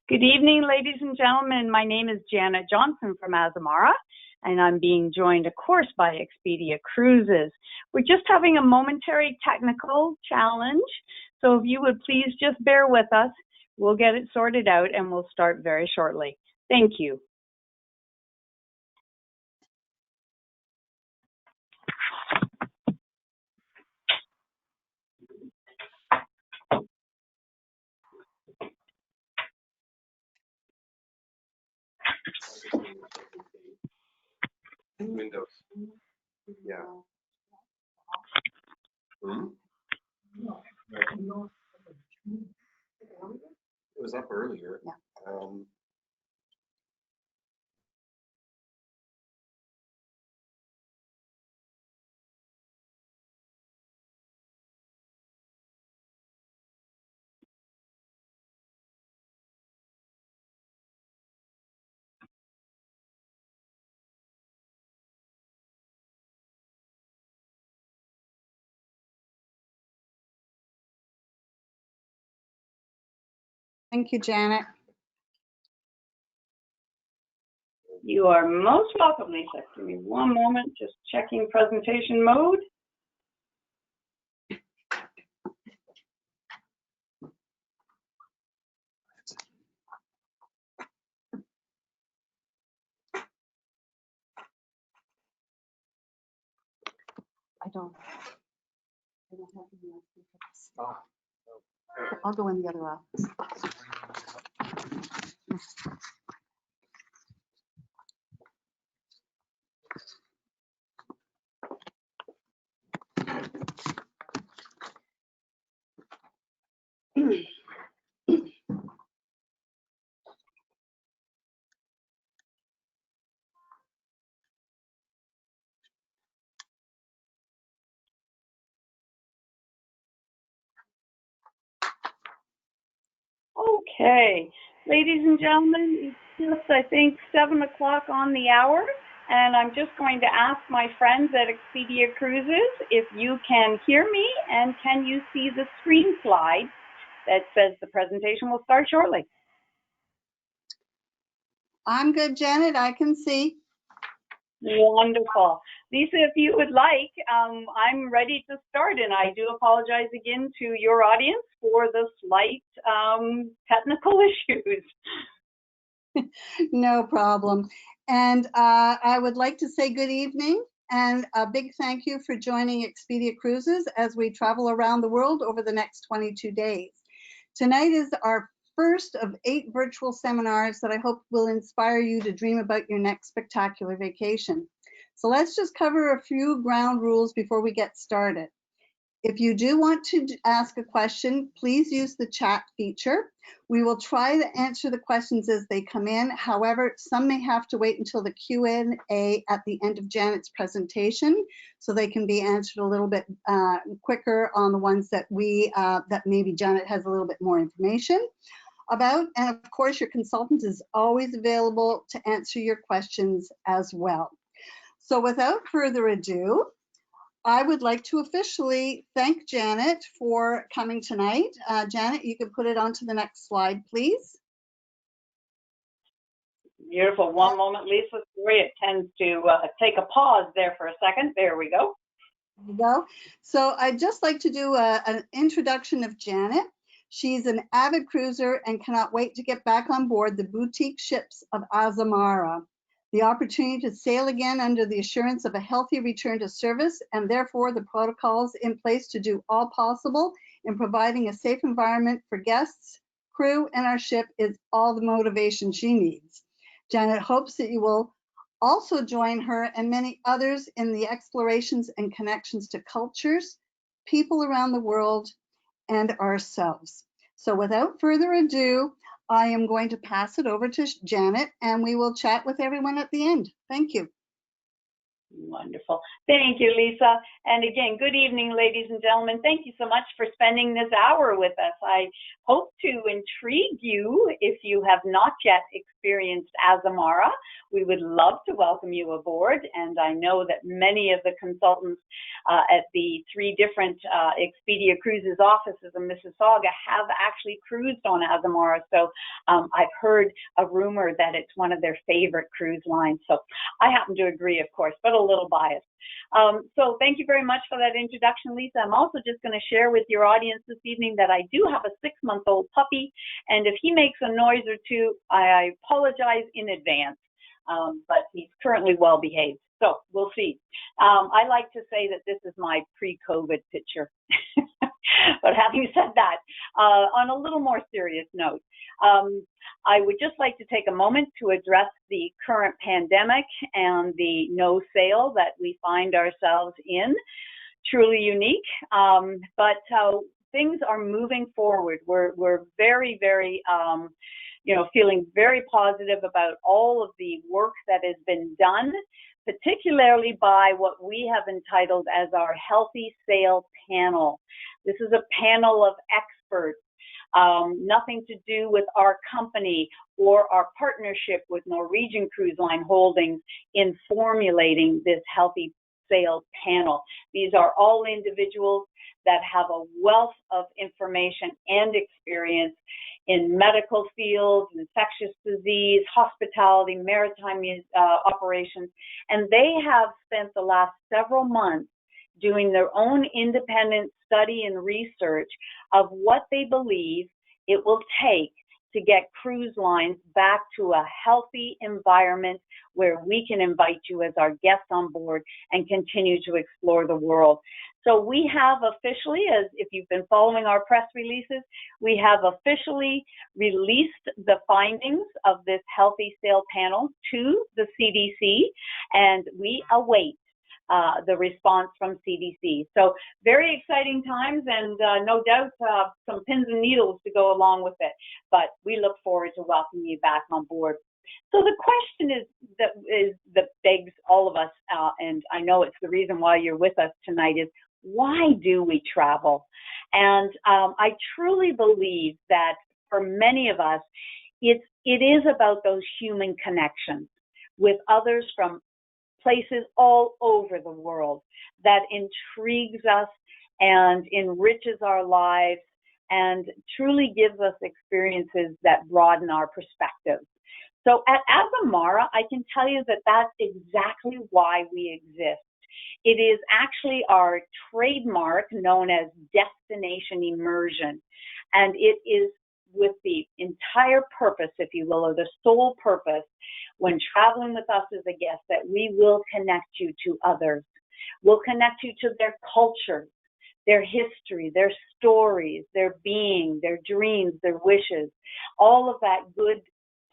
Good evening, ladies and gentlemen. My name is Janet Johnson from Azamara, and I'm being joined, of course, by Expedia Cruises. We're just having a momentary technical challenge, so if you would please just bear with us, we'll get it sorted out and we'll start very shortly. Thank you. Windows. Yeah. Hmm? It was up earlier. Yeah. Thank you, Janet. You are most welcome, Lisa. Give me one moment, just checking presentation mode. I don't have any office. Oh. I'll go in the other office. Okay, ladies and gentlemen, it's just, I think, 7 o'clock on the hour, and I'm just going to ask my friends at Expedia Cruises if you can hear me and can you see the screen slide that says the presentation will start shortly. I'm good, Janet. I can see. Wonderful. Lisa, if you would like, I'm ready to start, and I do apologize again to your audience for the slight technical issues. No problem. And I would like to say good evening and a big thank you for joining Expedia Cruises as we travel around the world over the next 22 days. Tonight is our first of 8 virtual seminars that I hope will inspire you to dream about your next spectacular vacation. So let's just cover a few ground rules before we get started. If you do want to ask a question, please use the chat feature. We will try to answer the questions as they come in. However, some may have to wait until the Q&A at the end of Janet's presentation, so they can be answered a little bit quicker on the ones that that maybe Janet has a little bit more information about. And of course, your consultant is always available to answer your questions as well. So without further ado, I would like to officially thank Janet for coming tonight. Janet, you can put it onto the next slide, please. Beautiful. One moment, Lisa. Sorry, it tends to take a pause there for a second. There we go. There you go. So I'd just like to do an introduction of Janet. She's an avid cruiser and cannot wait to get back on board the boutique ships of Azamara. The opportunity to sail again under the assurance of a healthy return to service, and therefore the protocols in place to do all possible in providing a safe environment for guests, crew, and our ship is all the motivation she needs. Janet hopes that you will also join her and many others in the explorations and connections to cultures, people around the world, and ourselves. So without further ado, I am going to pass it over to Janet and we will chat with everyone at the end. Thank you. Wonderful. Thank you, Lisa. And again, good evening, ladies and gentlemen. Thank you so much for spending this hour with us. I hope to intrigue you if you have not yet experienced Azamara. We would love to welcome you aboard. And I know that many of the consultants at the 3 different Expedia Cruises offices in Mississauga have actually cruised on Azamara. So I've heard a rumor that it's one of their favorite cruise lines. So I happen to agree, of course, but a little biased. So thank you very much for that introduction, Lisa. I'm also just going to share with your audience this evening that I do have a 6-month-old puppy, and if he makes a noise or two, I apologize in advance, but he's currently well behaved. So we'll see. I like to say that this is my pre-COVID picture. But having said that, on a little more serious note, I would just like to take a moment to address the current pandemic and the no sail that we find ourselves in. Truly unique, but things are moving forward. We're very, very, feeling very positive about all of the work that has been done, particularly by what we have entitled as our Healthy Sail Panel. This is a panel of experts, nothing to do with our company or our partnership with Norwegian Cruise Line Holdings in formulating this Healthy Sail Panel. These are all individuals that have a wealth of information and experience in medical fields, infectious disease, hospitality, maritime operations, and they have spent the last several months doing their own independent study and research of what they believe it will take to get cruise lines back to a healthy environment where we can invite you as our guests on board and continue to explore the world. So we have officially, as if you've been following our press releases, we have officially released the findings of this Healthy Sail Panel to the CDC, and we await the response from CDC. So very exciting times, and no doubt some pins and needles to go along with it. But we look forward to welcoming you back on board. So the question that begs all of us, and I know it's the reason why you're with us tonight, is why do we travel? And I truly believe that for many of us, it is about those human connections with others from places all over the world that intrigues us and enriches our lives and truly gives us experiences that broaden our perspective. So at Azamara, I can tell you that that's exactly why we exist. It is actually our trademark known as destination immersion, and it is with the entire purpose, if you will, or the sole purpose when traveling with us as a guest, that we will connect you to others. We'll connect you to their cultures, their history, their stories, their being, their dreams, their wishes, all of that good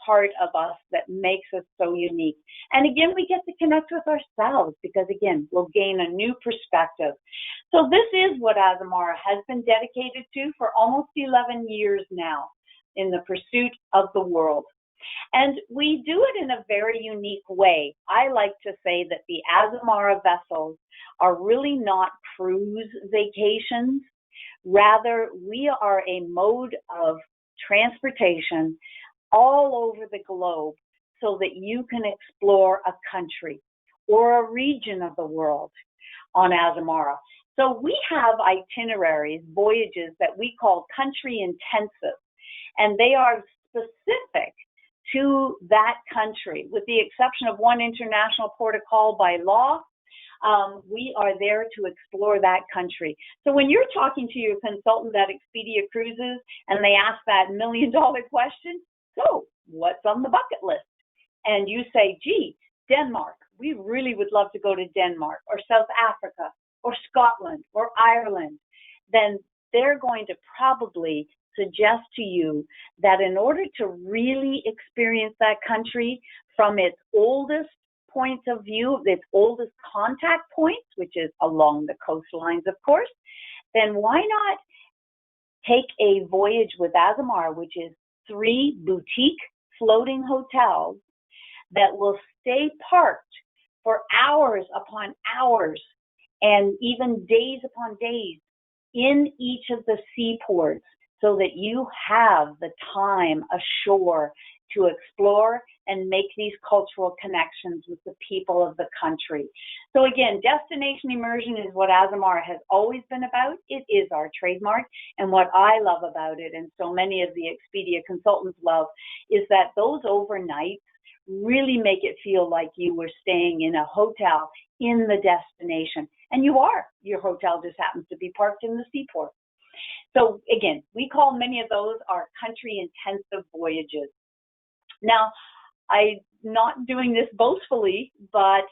part of us that makes us so unique. And again, we get to connect with ourselves because, again, we'll gain a new perspective. So this is what Azamara has been dedicated to for almost 11 years now in the pursuit of the world. And we do it in a very unique way. I like to say that the Azamara vessels are really not cruise vacations. Rather, we are a mode of transportation all over the globe so that you can explore a country or a region of the world on Azamara. So we have itineraries, voyages that we call country intensive, and they are specific to that country. With the exception of one international port of call by law, we are there to explore that country. So when you're talking to your consultant at Expedia Cruises and they ask that million-dollar question, so what's on the bucket list? And you say, gee, Denmark. We really would love to go to Denmark or South Africa or Scotland or Ireland. Then they're going to probably suggest to you that in order to really experience that country from its oldest points of view, its oldest contact points, which is along the coastlines, of course, then why not take a voyage with Azamara, which is 3 boutique floating hotels that will stay parked for hours upon hours and even days upon days in each of the seaports so that you have the time ashore to explore and make these cultural connections with the people of the country. So again, destination immersion is what Azamara has always been about. It is our trademark. And what I love about it, and so many of the Expedia consultants love, is that those overnights really make it feel like you were staying in a hotel in the destination. And you are. Your hotel just happens to be parked in the seaport. So again, we call many of those our country intensive voyages. Now, I'm not doing this boastfully, but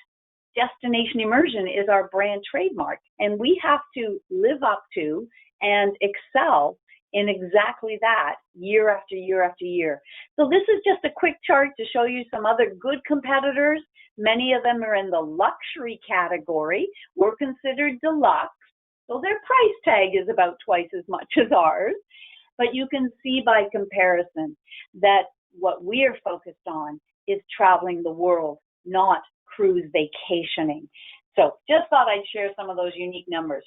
destination immersion is our brand trademark, and we have to live up to and excel in exactly that year after year after year. So this is just a quick chart to show you some other good competitors. Many of them are in the luxury category. We're considered deluxe, so their price tag is about twice as much as ours. But you can see by comparison that what we are focused on is traveling the world, not cruise vacationing. So just thought I'd share some of those unique numbers.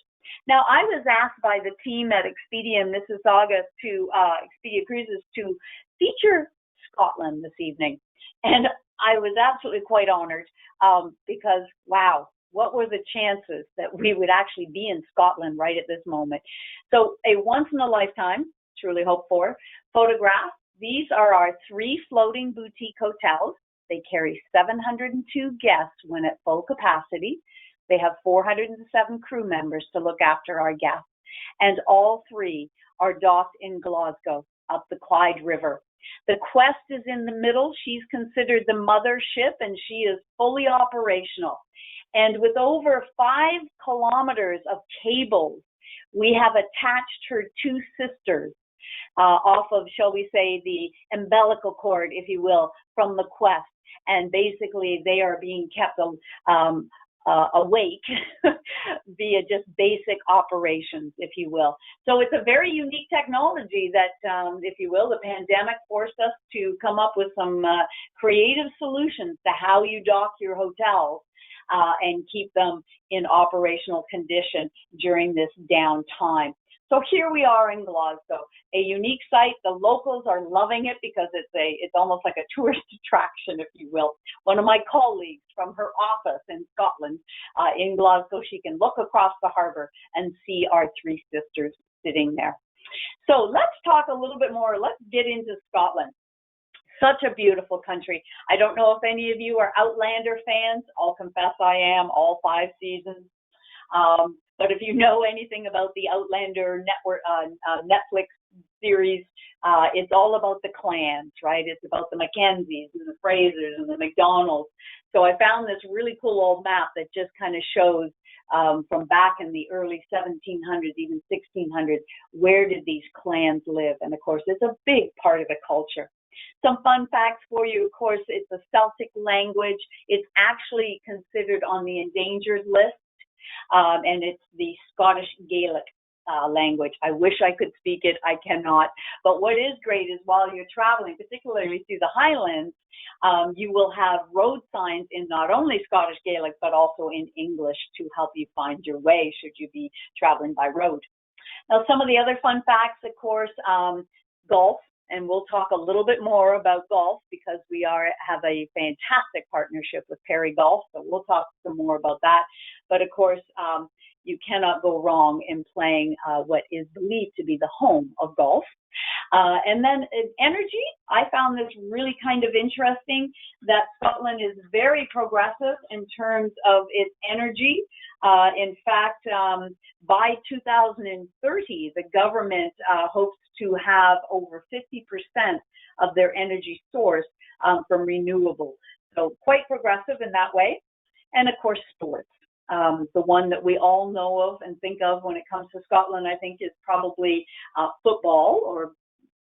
Now, I was asked by the team at Expedia in Mississauga Expedia Cruises to feature Scotland this evening. And I was absolutely quite honored because, wow, what were the chances that we would actually be in Scotland right at this moment? So a once in a lifetime, truly hope for, photograph. These are our 3 floating boutique hotels. They carry 702 guests when at full capacity. They have 407 crew members to look after our guests. And all 3 are docked in Glasgow, up the Clyde River. The Quest is in the middle. She's considered the mothership, and she is fully operational. And with over 5 kilometers of cables, we have attached her 2 sisters off of, shall we say, the umbilical cord, if you will, from the Quest. And basically, they are being kept awake via just basic operations, if you will. So it's a very unique technology that, if you will, the pandemic forced us to come up with some creative solutions to how you dock your hotels and keep them in operational condition during this downtime. So here we are in Glasgow, a unique site. The locals are loving it because it's almost like a tourist attraction, if you will. One of my colleagues from her office in Scotland, in Glasgow, she can look across the harbor and see our 3 sisters sitting there. So let's talk a little bit more. Let's get into Scotland. Such a beautiful country. I don't know if any of you are Outlander fans. I'll confess I am, all 5 seasons. But if you know anything about the Outlander network, Netflix series, it's all about the clans, right? It's about the Mackenzies and the Frasers and the McDonalds. So I found this really cool old map that just kind of shows from back in the early 1700s, even 1600s, where did these clans live? And of course, it's a big part of the culture. Some fun facts for you, of course, it's a Celtic language. It's actually considered on the endangered list. And it's the Scottish Gaelic language. I wish I could speak it. I cannot. But what is great is while you're traveling, particularly through the Highlands, you will have road signs in not only Scottish Gaelic, but also in English to help you find your way should you be traveling by road. Now, some of the other fun facts, of course, golf. And we'll talk a little bit more about golf because we have a fantastic partnership with Perry Golf. So we'll talk some more about that. But of course, you cannot go wrong in playing what is believed to be the home of golf. And then energy, I found this really kind of interesting that Scotland is very progressive in terms of its energy. In fact, by 2030, the government hopes to have over 50% of their energy source from renewable. So quite progressive in that way. And of course, sports. The one that we all know of and think of when it comes to Scotland, I think, is probably football or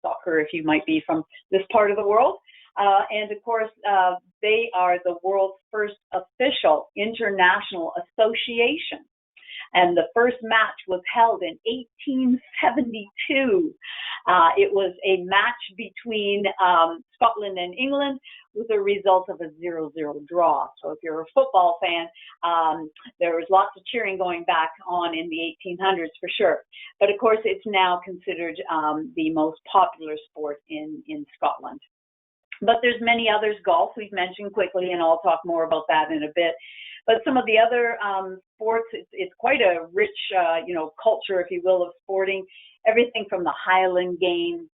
soccer, if you might be from this part of the world. And of course, they are the world's first official international association. And the first match was held in 1872. It was a match between Scotland and England with a result of a 0-0 draw. So if you're a football fan, there was lots of cheering going back on in the 1800s for sure. But of course, it's now considered the most popular sport in Scotland. But there's many others. Golf we've mentioned quickly, and I'll talk more about that in a bit. But some of the other sports, it's quite a rich, culture, if you will, of sporting. Everything from the Highland game,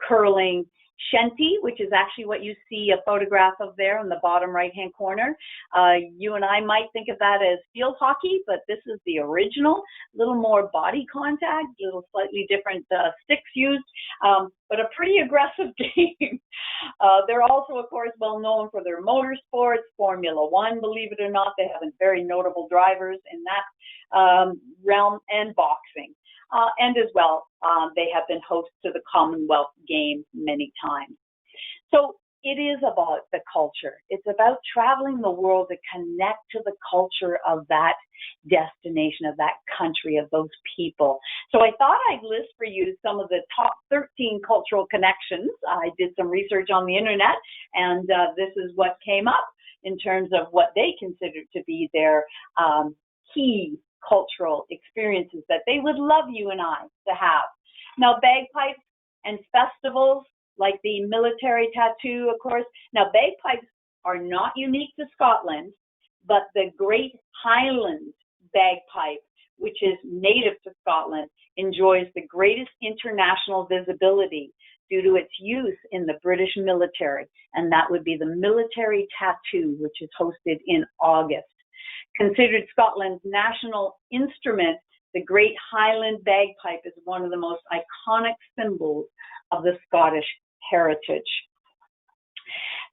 curling, shenty, which is actually what you see a photograph of there in the bottom right-hand corner. You and I might think of that as field hockey, but this is the original. A little more body contact, a little slightly different sticks used, but a pretty aggressive game. They're also, of course, well known for their motorsports, Formula One, believe it or not. They have very notable drivers in that realm, and boxing. And as well, they have been hosts to the Commonwealth Games many times. So it is about the culture. It's about traveling the world to connect to the culture of that destination, of that country, of those people. So I thought I'd list for you some of the top 13 cultural connections. I did some research on the internet, and this is what came up in terms of what they considered to be their key cultural experiences that they would love you and I to have. Now, bagpipes and festivals like the military tattoo, of course. Now, bagpipes are not unique to Scotland, but the Great Highland bagpipe, which is native to Scotland, enjoys the greatest international visibility due to its use in the British military, and that would be the military tattoo, which is hosted in August. Considered Scotland's national instrument, the Great Highland bagpipe is one of the most iconic symbols of the Scottish heritage.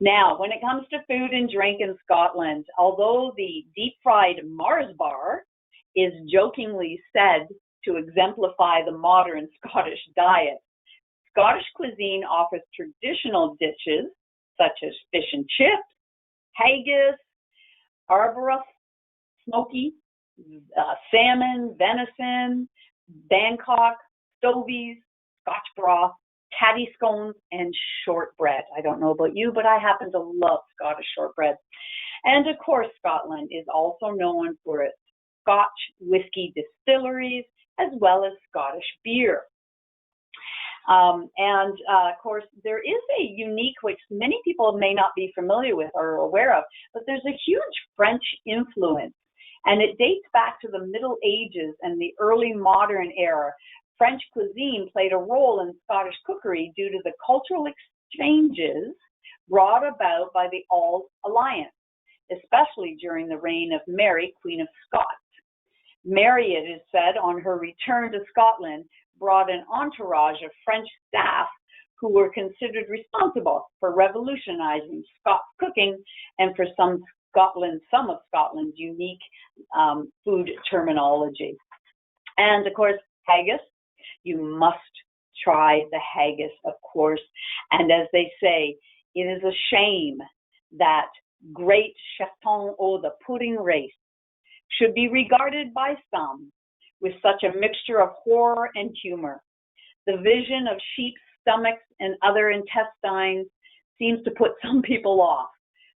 Now, when it comes to food and drink in Scotland, although the deep-fried Mars bar is jokingly said to exemplify the modern Scottish diet, Scottish cuisine offers traditional dishes such as fish and chips, haggis, arboros, smoky, salmon, venison, Bangkok, stovies, Scotch broth, tatty scones, and shortbread. I don't know about you, but I happen to love Scottish shortbread. And of course, Scotland is also known for its Scotch whiskey distilleries as well as Scottish beer. Of course, there is a unique, which many people may not be familiar with or aware of, but there's a huge French influence. And it dates back to the Middle Ages and the early modern era. French cuisine played a role in Scottish cookery due to the cultural exchanges brought about by the Auld Alliance, especially during the reign of Mary, Queen of Scots. Mary, it is said, on her return to Scotland, brought an entourage of French staff who were considered responsible for revolutionizing Scots cooking and for some of Scotland's unique food terminology. And of course, haggis. You must try the haggis, of course. And as they say, it is a shame that great Chaton o' the pudding race should be regarded by some with such a mixture of horror and humor. The vision of sheep's stomachs and other intestines seems to put some people off,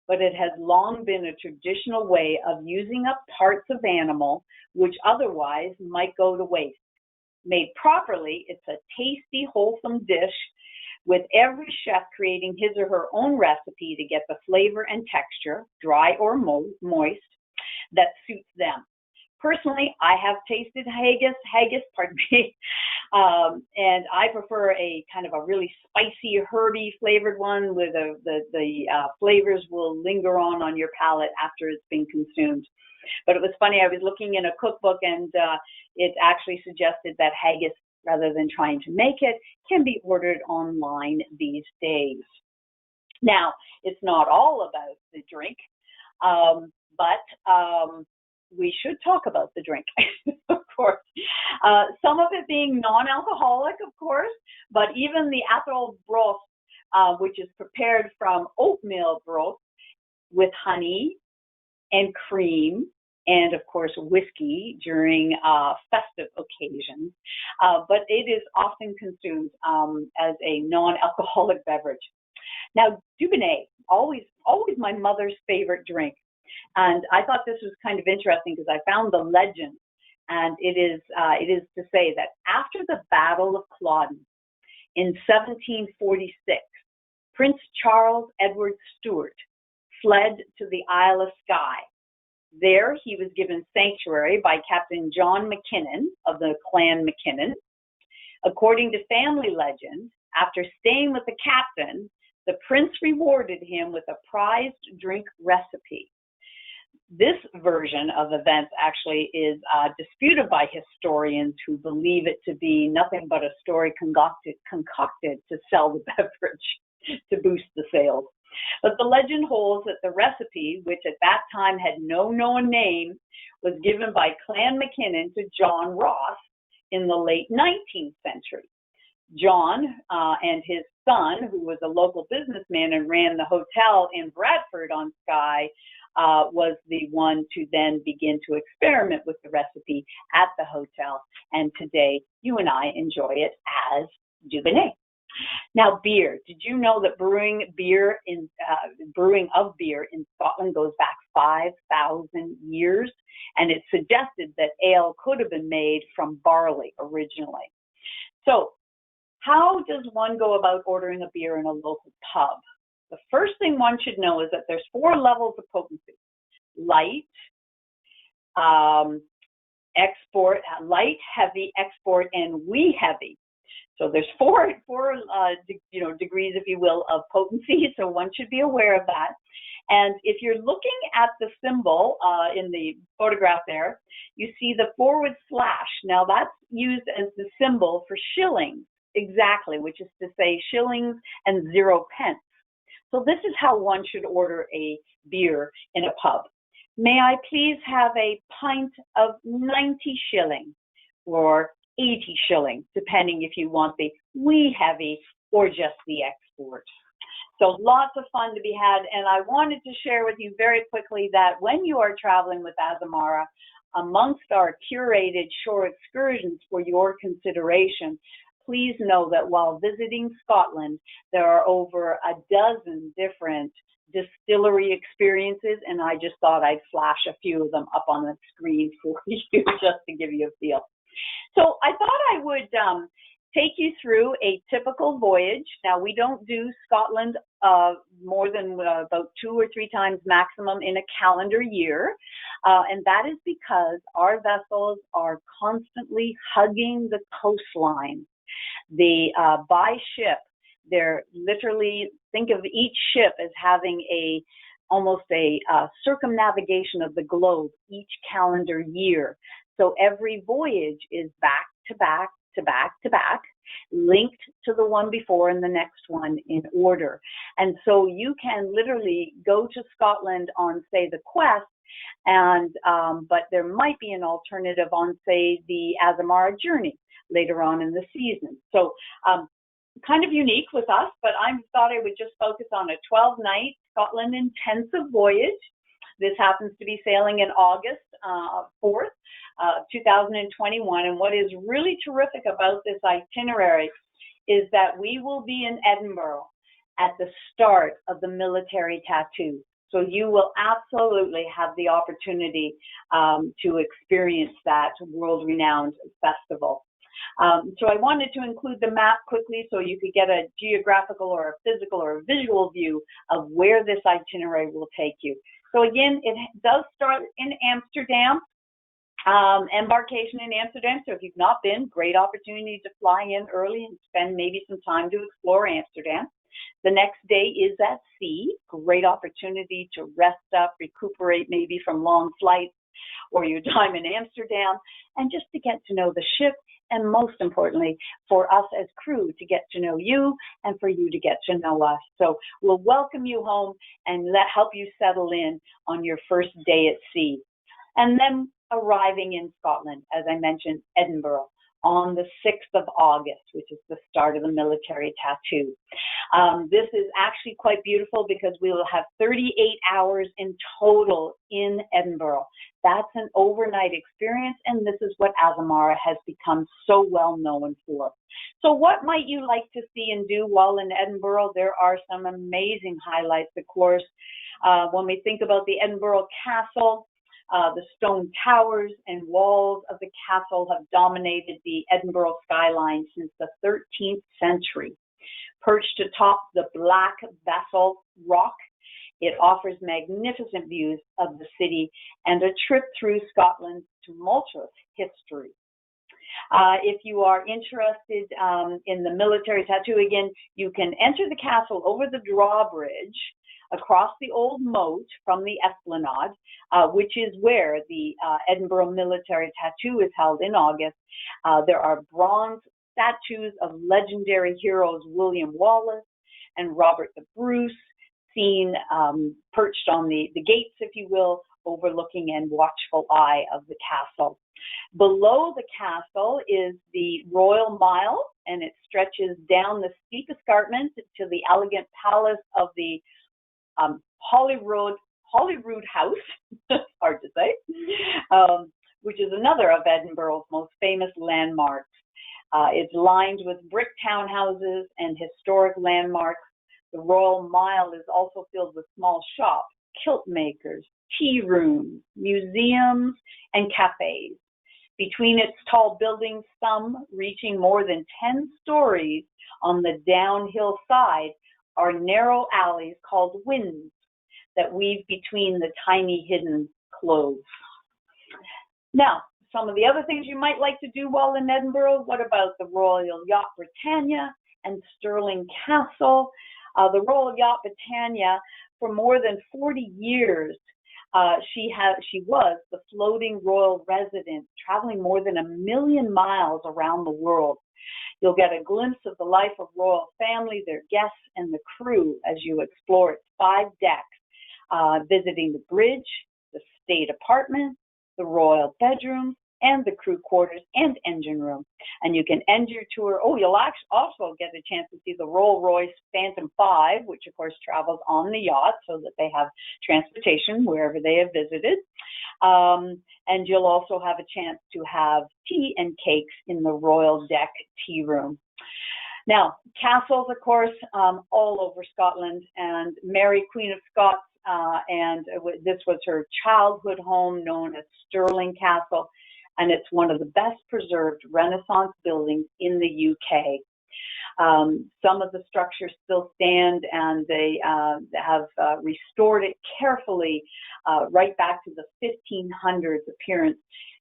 but it has long been a traditional way of using up parts of animal which otherwise might go to waste. Made properly, it's a tasty, wholesome dish with every chef creating his or her own recipe to get the flavor and texture, dry or moist, that suits them. Personally, I have tasted haggis, and I prefer a kind of a really spicy, herby flavored one where the flavors will linger on your palate after it's been consumed. But it was funny, I was looking in a cookbook and it actually suggested that haggis, rather than trying to make it, can be ordered online these days. Now, it's not all about the drink, but we should talk about the drink, of course. Some of it being non-alcoholic, of course, but even the apple broth, which is prepared from oatmeal broth with honey and cream and of course whiskey during festive occasions, but it is often consumed as a non-alcoholic beverage. Now, Dubonnet, always my mother's favorite drink. And I thought this was kind of interesting because I found the legend, and it is to say that after the Battle of Culloden in 1746, Prince Charles Edward Stuart fled to the Isle of Skye. There he was given sanctuary by Captain John McKinnon of the Clan McKinnon. According to family legend, after staying with the captain, the prince rewarded him with a prized drink recipe. This version of events actually is disputed by historians who believe it to be nothing but a story concocted to sell the beverage to boost the sales. But the legend holds that the recipe, which at that time had no known name, was given by Clan McKinnon to John Ross in the late 19th century. John and his son, who was a local businessman and ran the hotel in Bradford on Skye, was the one to then begin to experiment with the recipe at the hotel. And today, you and I enjoy it as Dubonnet. Now, beer. Did you know that brewing of beer in Scotland goes back 5,000 years? And it's suggested that ale could have been made from barley originally. So, how does one go about ordering a beer in a local pub? The first thing one should know is that there's 4 levels of potency: light, light, heavy, export, and wee heavy. So there's four degrees, if you will, of potency. So one should be aware of that. And if you're looking at the symbol in the photograph there, you see the /. Now that's used as the symbol for shillings, exactly, which is to say shillings and 0 pence. So this is how one should order a beer in a pub. May I please have a pint of 90 shillings or 80 shillings, depending if you want the wee heavy or just the export. So lots of fun to be had. And I wanted to share with you very quickly that when you are traveling with Azamara, amongst our curated shore excursions for your consideration, please know that while visiting Scotland, there are over a dozen different distillery experiences, and I just thought I'd flash a few of them up on the screen for you just to give you a feel. So I thought I would take you through a typical voyage. Now, we don't do Scotland more than about 2 or 3 times maximum in a calendar year, and that is because our vessels are constantly hugging the coastline. By ship, they're literally, think of each ship as having almost a circumnavigation of the globe each calendar year. So every voyage is back to back to back to back, linked to the one before and the next one in order. And so you can literally go to Scotland on, say, the Quest, and but there might be an alternative on, say, the Azamara Journey later on in the season. So kind of unique with us, but I thought I would just focus on a 12-night Scotland intensive voyage. This happens to be sailing in August 4th, 2021. And what is really terrific about this itinerary is that we will be in Edinburgh at the start of the military tattoo. So you will absolutely have the opportunity to experience that world-renowned festival. So I wanted to include the map quickly so you could get a geographical or a physical or a visual view of where this itinerary will take you. So again, it does start in Amsterdam, embarkation in Amsterdam. So if you've not been, great opportunity to fly in early and spend maybe some time to explore Amsterdam. The next day is at sea, great opportunity to rest up, recuperate maybe from long flights or your time in Amsterdam, and just to get to know the ship, and most importantly, for us as crew to get to know you and for you to get to know us. So we'll welcome you home and help you settle in on your first day at sea. And then arriving in Scotland, as I mentioned, Edinburgh. on the 6th of August, which is the start of the military tattoo. This is actually quite beautiful because we will have 38 hours in total in Edinburgh. That's an overnight experience, and this is what Azamara has become so well known for. So what might you like to see and do while in Edinburgh? There are some amazing highlights, of course. When we think about the Edinburgh Castle, the stone towers and walls of the castle have dominated the Edinburgh skyline since the 13th century. Perched atop the black basalt rock, it offers magnificent views of the city and a trip through Scotland's tumultuous history. If you are interested in the military tattoo, again, you can enter the castle over the drawbridge across the old moat from the Esplanade, which is where the Edinburgh military tattoo is held in August. There are bronze statues of legendary heroes William Wallace and Robert the Bruce, seen perched on the gates, if you will, overlooking and watchful eye of the castle. Below the castle is the Royal Mile, and it stretches down the steep escarpment to the elegant palace of the Holyrood House, hard to say, which is another of Edinburgh's most famous landmarks. It's lined with brick townhouses and historic landmarks. The Royal Mile is also filled with small shops, kilt makers, tea rooms, museums, and cafes. Between its tall buildings, some reaching more than 10 stories on the downhill side, are narrow alleys called winds that weave between the tiny hidden closes. Now, some of the other things you might like to do while in Edinburgh: what about the Royal Yacht Britannia and Stirling Castle? The Royal Yacht Britannia, for more than 40 years, she was the floating royal resident, traveling more than 1 million miles around the world. You'll get a glimpse of the life of royal family, their guests, and the crew as you explore its 5 decks, visiting the bridge, the state apartment, the royal bedrooms, and the crew quarters and engine room. And you can end your tour. Oh, you'll also get a chance to see the Rolls-Royce Phantom 5, which of course travels on the yacht so that they have transportation wherever they have visited. And you'll also have a chance to have tea and cakes in the Royal Deck tea room. Now, castles, of course, all over Scotland, and Mary, Queen of Scots, and this was her childhood home, known as Stirling Castle, and it's one of the best preserved Renaissance buildings in the UK. Some of the structures still stand, and they have restored it carefully right back to the 1500s appearance,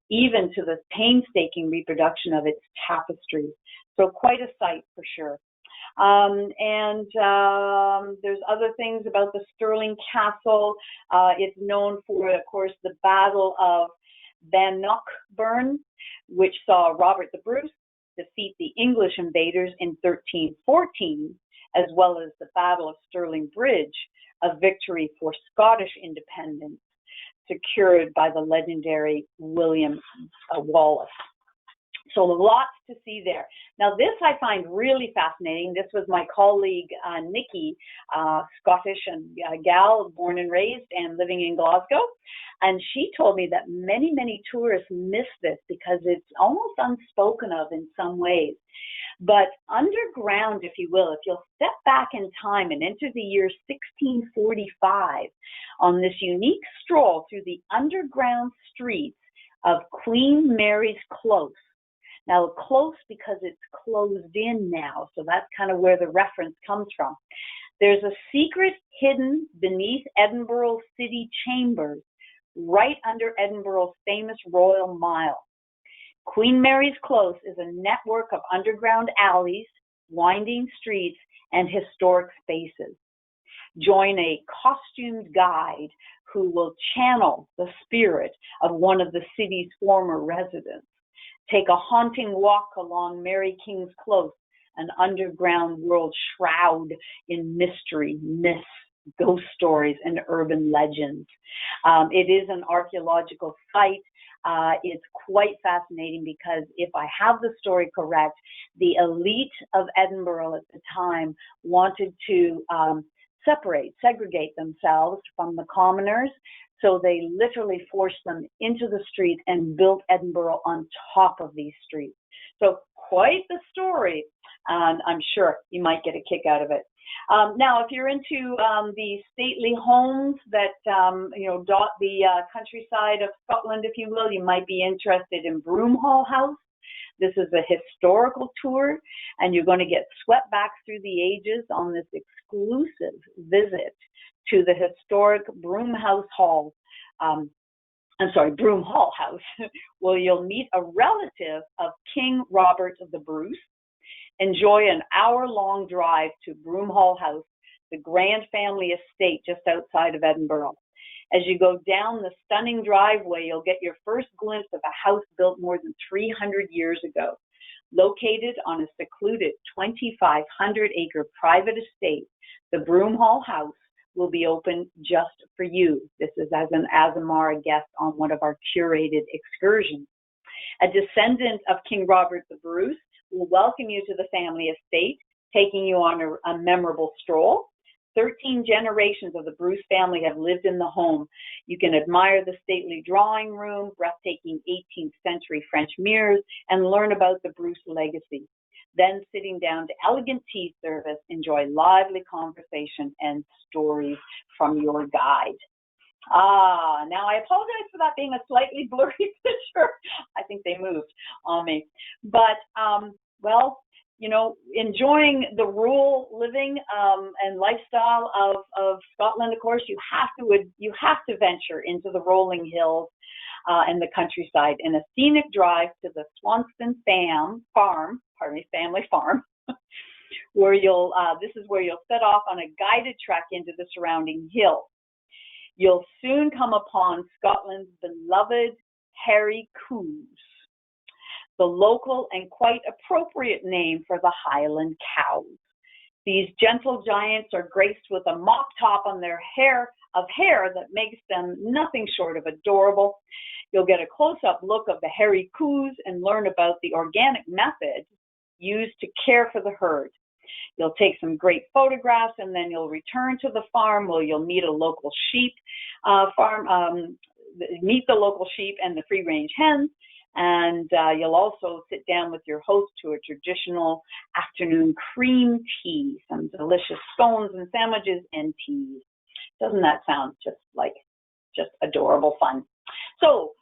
even to the painstaking reproduction of its tapestries. So quite a sight for sure. There's other things about the Stirling Castle. It's known for, of course, the Battle of Bannockburn, which saw Robert the Bruce defeat the English invaders in 1314, as well as the Battle of Stirling Bridge, a victory for Scottish independence, secured by the legendary William Wallace. So lots to see there. Now, this I find really fascinating. This was my colleague, Nikki, Scottish and gal, born and raised and living in Glasgow. And she told me that many, many tourists miss this because it's almost unspoken of in some ways. But underground, if you will, if you'll step back in time and enter the year 1645 on this unique stroll through the underground streets of Queen Mary's Close. Now, close because it's closed in now, so that's kind of where the reference comes from. There's a secret hidden beneath Edinburgh city chambers, right under Edinburgh's famous Royal Mile. Queen Mary's Close is a network of underground alleys, winding streets, and historic spaces. Join a costumed guide who will channel the spirit of one of the city's former residents. Take a haunting walk along Mary King's Close, an underground world shroud in mystery, myths, ghost stories, and urban legends. It is an archaeological site. It's quite fascinating because if I have the story correct, the elite of Edinburgh at the time wanted to segregate themselves from the commoners. So they literally forced them into the street and built Edinburgh on top of these streets. So quite the story, and I'm sure you might get a kick out of it. Now, if you're into the stately homes that dot the countryside of Scotland, if you will, you might be interested in Broomhall House. This is a historical tour, and you're going to get swept back through the ages on this exclusive visit to the historic Broomhall House, where you'll meet a relative of King Robert the Bruce. Enjoy an hour-long drive to Broomhall House, the grand family estate just outside of Edinburgh. As you go down the stunning driveway, you'll get your first glimpse of a house built more than 300 years ago. Located on a secluded 2,500-acre private estate, the Broomhall House will be open just for you. This is as an Azamara guest on one of our curated excursions. A descendant of King Robert the Bruce will welcome you to the family estate, taking you on a memorable stroll. 13 generations of the Bruce family have lived in the home. You can admire the stately drawing room, breathtaking 18th century French mirrors, and learn about the Bruce legacy. Then, sitting down to elegant tea service, enjoy lively conversation and stories from your guide. Now I apologize for that being a slightly blurry picture. I think they moved on me. But, enjoying the rural living and lifestyle of Scotland, of course, you have to venture into the rolling hills and the countryside in a scenic drive to the Swanston family farm, where this is where you'll set off on a guided trek into the surrounding hills. You'll soon come upon Scotland's beloved hairy coos, the local and quite appropriate name for the Highland cows. These gentle giants are graced with a mop top on their hair that makes them nothing short of adorable. You'll get a close-up look of the hairy coos and learn about the organic method used to care for the herd. You'll take some great photographs, and then you'll return to the farm where you'll meet a local sheep meet the local sheep and the free-range hens, and you'll also sit down with your host to a traditional afternoon cream tea, some delicious scones and sandwiches and teas. Doesn't that sound just adorable fun? So,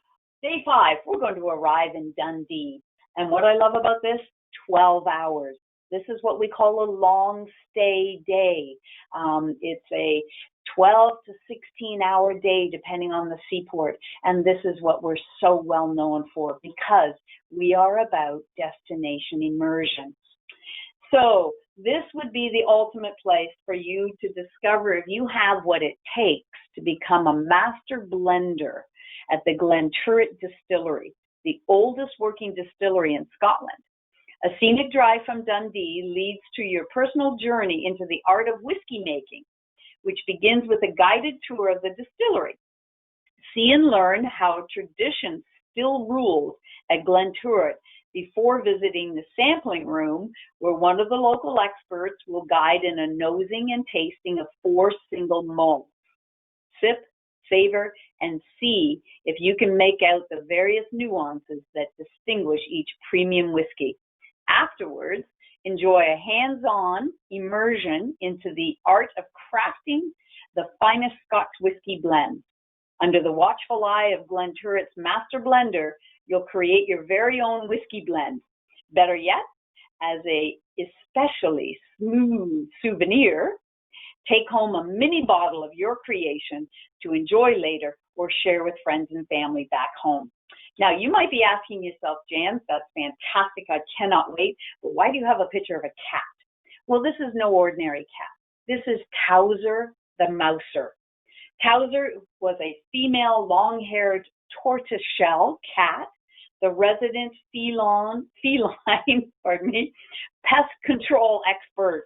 day 5, we're going to arrive in Dundee. And what I love about this, 12 hours. This is what we call a long stay day. It's a 12 to 16-hour day, depending on the seaport. And this is what we're so well known for, because we are about destination immersion. So this would be the ultimate place for you to discover if you have what it takes to become a master blender at the Glenturret Distillery, the oldest working distillery in Scotland. A scenic drive from Dundee leads to your personal journey into the art of whiskey making, which begins with a guided tour of the distillery. See and learn how tradition still rules at Glenturret before visiting the sampling room, where one of the local experts will guide in a nosing and tasting of 4 single malts. Sip, savor, and see if you can make out the various nuances that distinguish each premium whiskey. Afterwards, enjoy a hands-on immersion into the art of crafting the finest Scotch whiskey blends. Under the watchful eye of Glenturret's master blender, you'll create your very own whiskey blend. Better yet, as a especially smooth souvenir, take home a mini bottle of your creation to enjoy later or share with friends and family back home. Now, you might be asking yourself, Jan, that's fantastic, I cannot wait, but why do you have a picture of a cat? Well, this is no ordinary cat. This is Towser the Mouser. Towser was a female long-haired tortoiseshell cat, the resident feline pest control expert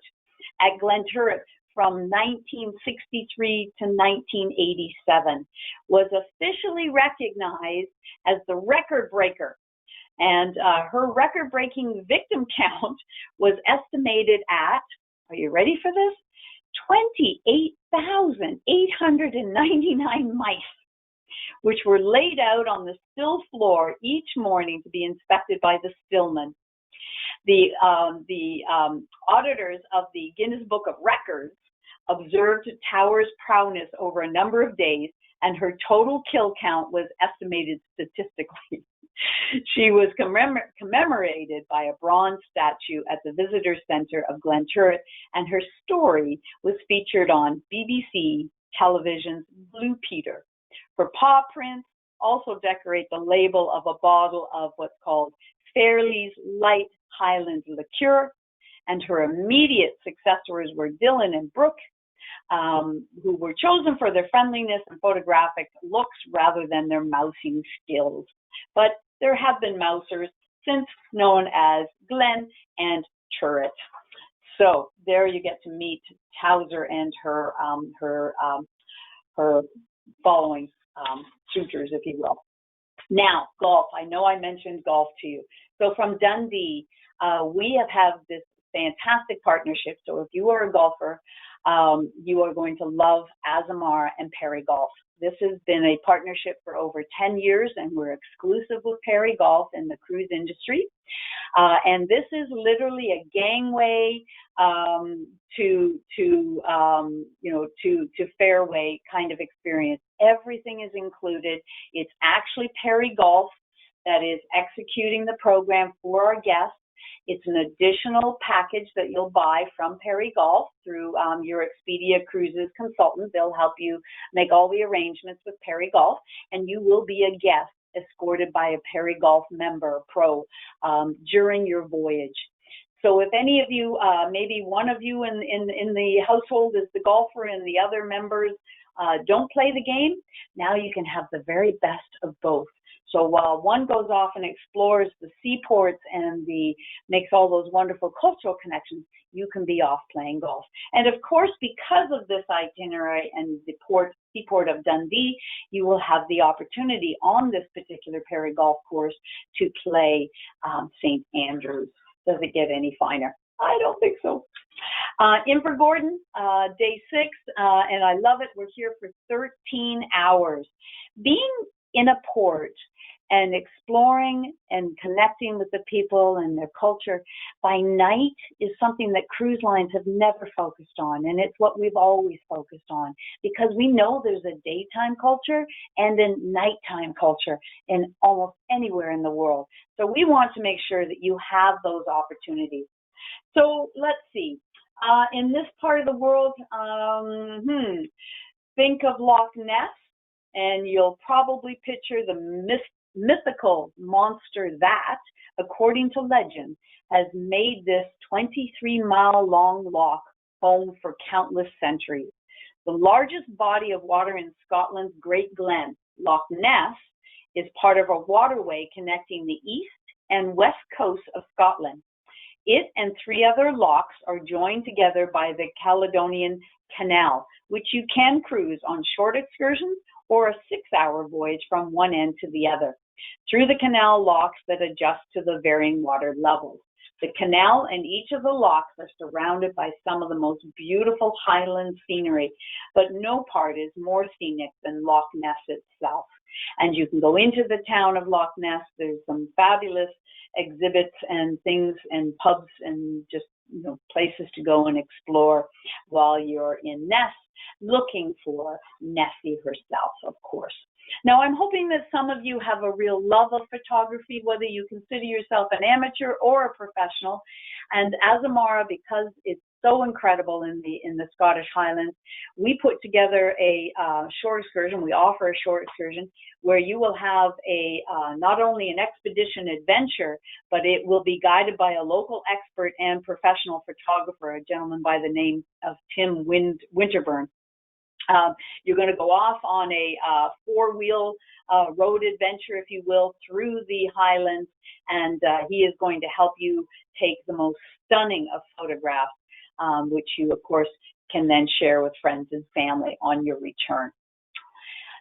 at Glenturret from 1963 to 1987, was officially recognized as the record breaker. And her record-breaking victim count was estimated at, are you ready for this? 28,899 mice, which were laid out on the still floor each morning to be inspected by the stillman. The auditors of the Guinness Book of Records observed Tower's prowess over a number of days, and her total kill count was estimated statistically. She was commemorated by a bronze statue at the Visitor Centre of Glenturret, and her story was featured on BBC Television's Blue Peter. Her paw prints also decorate the label of a bottle of what's called Fairlie's Light Highland Liqueur, and her immediate successors were Dylan and Brooke, who were chosen for their friendliness and photographic looks rather than their mousing skills. But there have been mousers since, known as Glen and Turret. So there you get to meet Towser and her following suitors, if you will. Now, golf. I know I mentioned golf to you. So from Dundee, we have this fantastic partnership. So if you are a golfer, you are going to love Azamara and Perry Golf. This has been a partnership for over 10 years, and we're exclusive with Perry Golf in the cruise industry. And this is literally a gangway to fairway kind of experience. Everything is included. It's actually Perry Golf that is executing the program for our guests. It's an additional package that you'll buy from Perry Golf through your Expedia Cruises consultant. They'll help you make all the arrangements with Perry Golf, and you will be a guest escorted by a Perry Golf member pro during your voyage. So if any of you, maybe one of you in the household is the golfer and the other members don't play the game, now you can have the very best of both. So while one goes off and explores the seaports and makes all those wonderful cultural connections, you can be off playing golf. And of course, because of this itinerary and the seaport of Dundee, you will have the opportunity on this particular Perry Golf course to play St. Andrews. Does it get any finer? I don't think so. Invergordon, day 6, and I love it. We're here for 13 hours. Being in a port and exploring and connecting with the people and their culture by night is something that cruise lines have never focused on, and it's what we've always focused on, because we know there's a daytime culture and a nighttime culture in almost anywhere in the world. So we want to make sure that you have those opportunities. So let's see. In this part of the world, think of Loch Ness, and you'll probably picture the mythical monster that, according to legend, has made this 23-mile-long loch home for countless centuries. The largest body of water in Scotland's Great Glen, Loch Ness, is part of a waterway connecting the east and west coasts of Scotland. It and 3 other lochs are joined together by the Caledonian Canal, which you can cruise on short excursions or a 6-hour voyage from one end to the other, through the canal locks that adjust to the varying water levels. The canal and each of the locks are surrounded by some of the most beautiful highland scenery, but no part is more scenic than Loch Ness itself. And you can go into the town of Loch Ness. There's some fabulous exhibits and things and pubs and just places to go and explore while you're in Ness, looking for Nessie herself, of course. Now, I'm hoping that some of you have a real love of photography, whether you consider yourself an amateur or a professional. And Azamara, because it's so incredible in the Scottish Highlands, we put together a short excursion. We offer a short excursion where you will have not only an expedition adventure, but it will be guided by a local expert and professional photographer, a gentleman by the name of Tim Winterburn. You're going to go off on a 4-wheel road adventure, if you will, through the Highlands, and he is going to help you take the most stunning of photographs, which you, of course, can then share with friends and family on your return.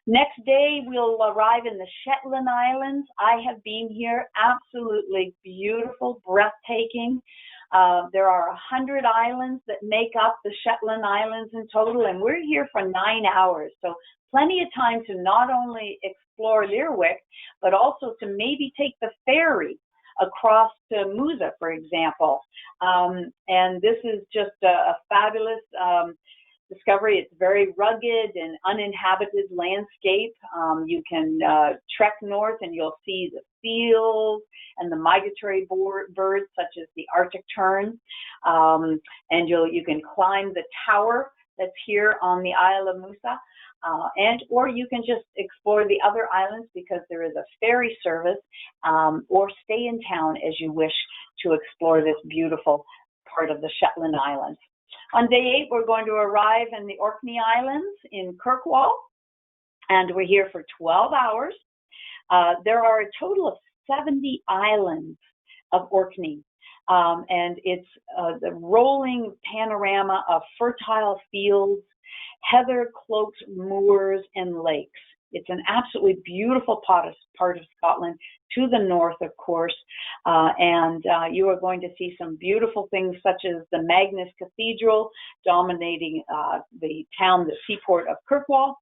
Next day, we'll arrive in the Shetland Islands. I have been here, absolutely beautiful, breathtaking. There are 100 islands that make up the Shetland Islands in total, and we're here for 9 hours. So plenty of time to not only explore Lerwick, but also to maybe take the ferry across to Musa, for example. And this is just a fabulous discovery. It's very rugged and uninhabited landscape. You can trek north and you'll see the seals and the migratory birds such as the Arctic tern. And you can climb the tower that's here on the Isle of Musa. Or you can just explore the other islands because there is a ferry service, or stay in town as you wish to explore this beautiful part of the Shetland Islands. On day 8, we're going to arrive in the Orkney Islands in Kirkwall, and we're here for 12 hours. There are a total of 70 islands of Orkney, and it's the rolling panorama of fertile fields, heather-cloaked moors, and lakes. It's an absolutely beautiful part of Scotland, to the north, of course, and you are going to see some beautiful things such as the Magnus Cathedral dominating the town, the seaport of Kirkwall,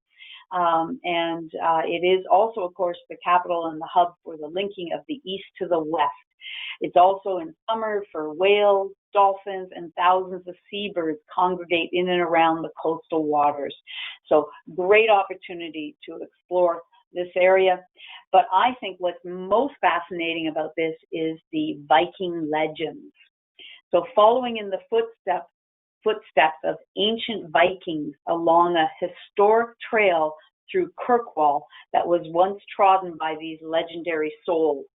and it is also, of course, the capital and the hub for the linking of the east to the west. It's also in summer for whales, dolphins, and thousands of seabirds congregate in and around the coastal waters. So great opportunity to explore this area. But I think what's most fascinating about this is the Viking legends. So following in the footsteps of ancient Vikings along a historic trail through Kirkwall that was once trodden by these legendary souls.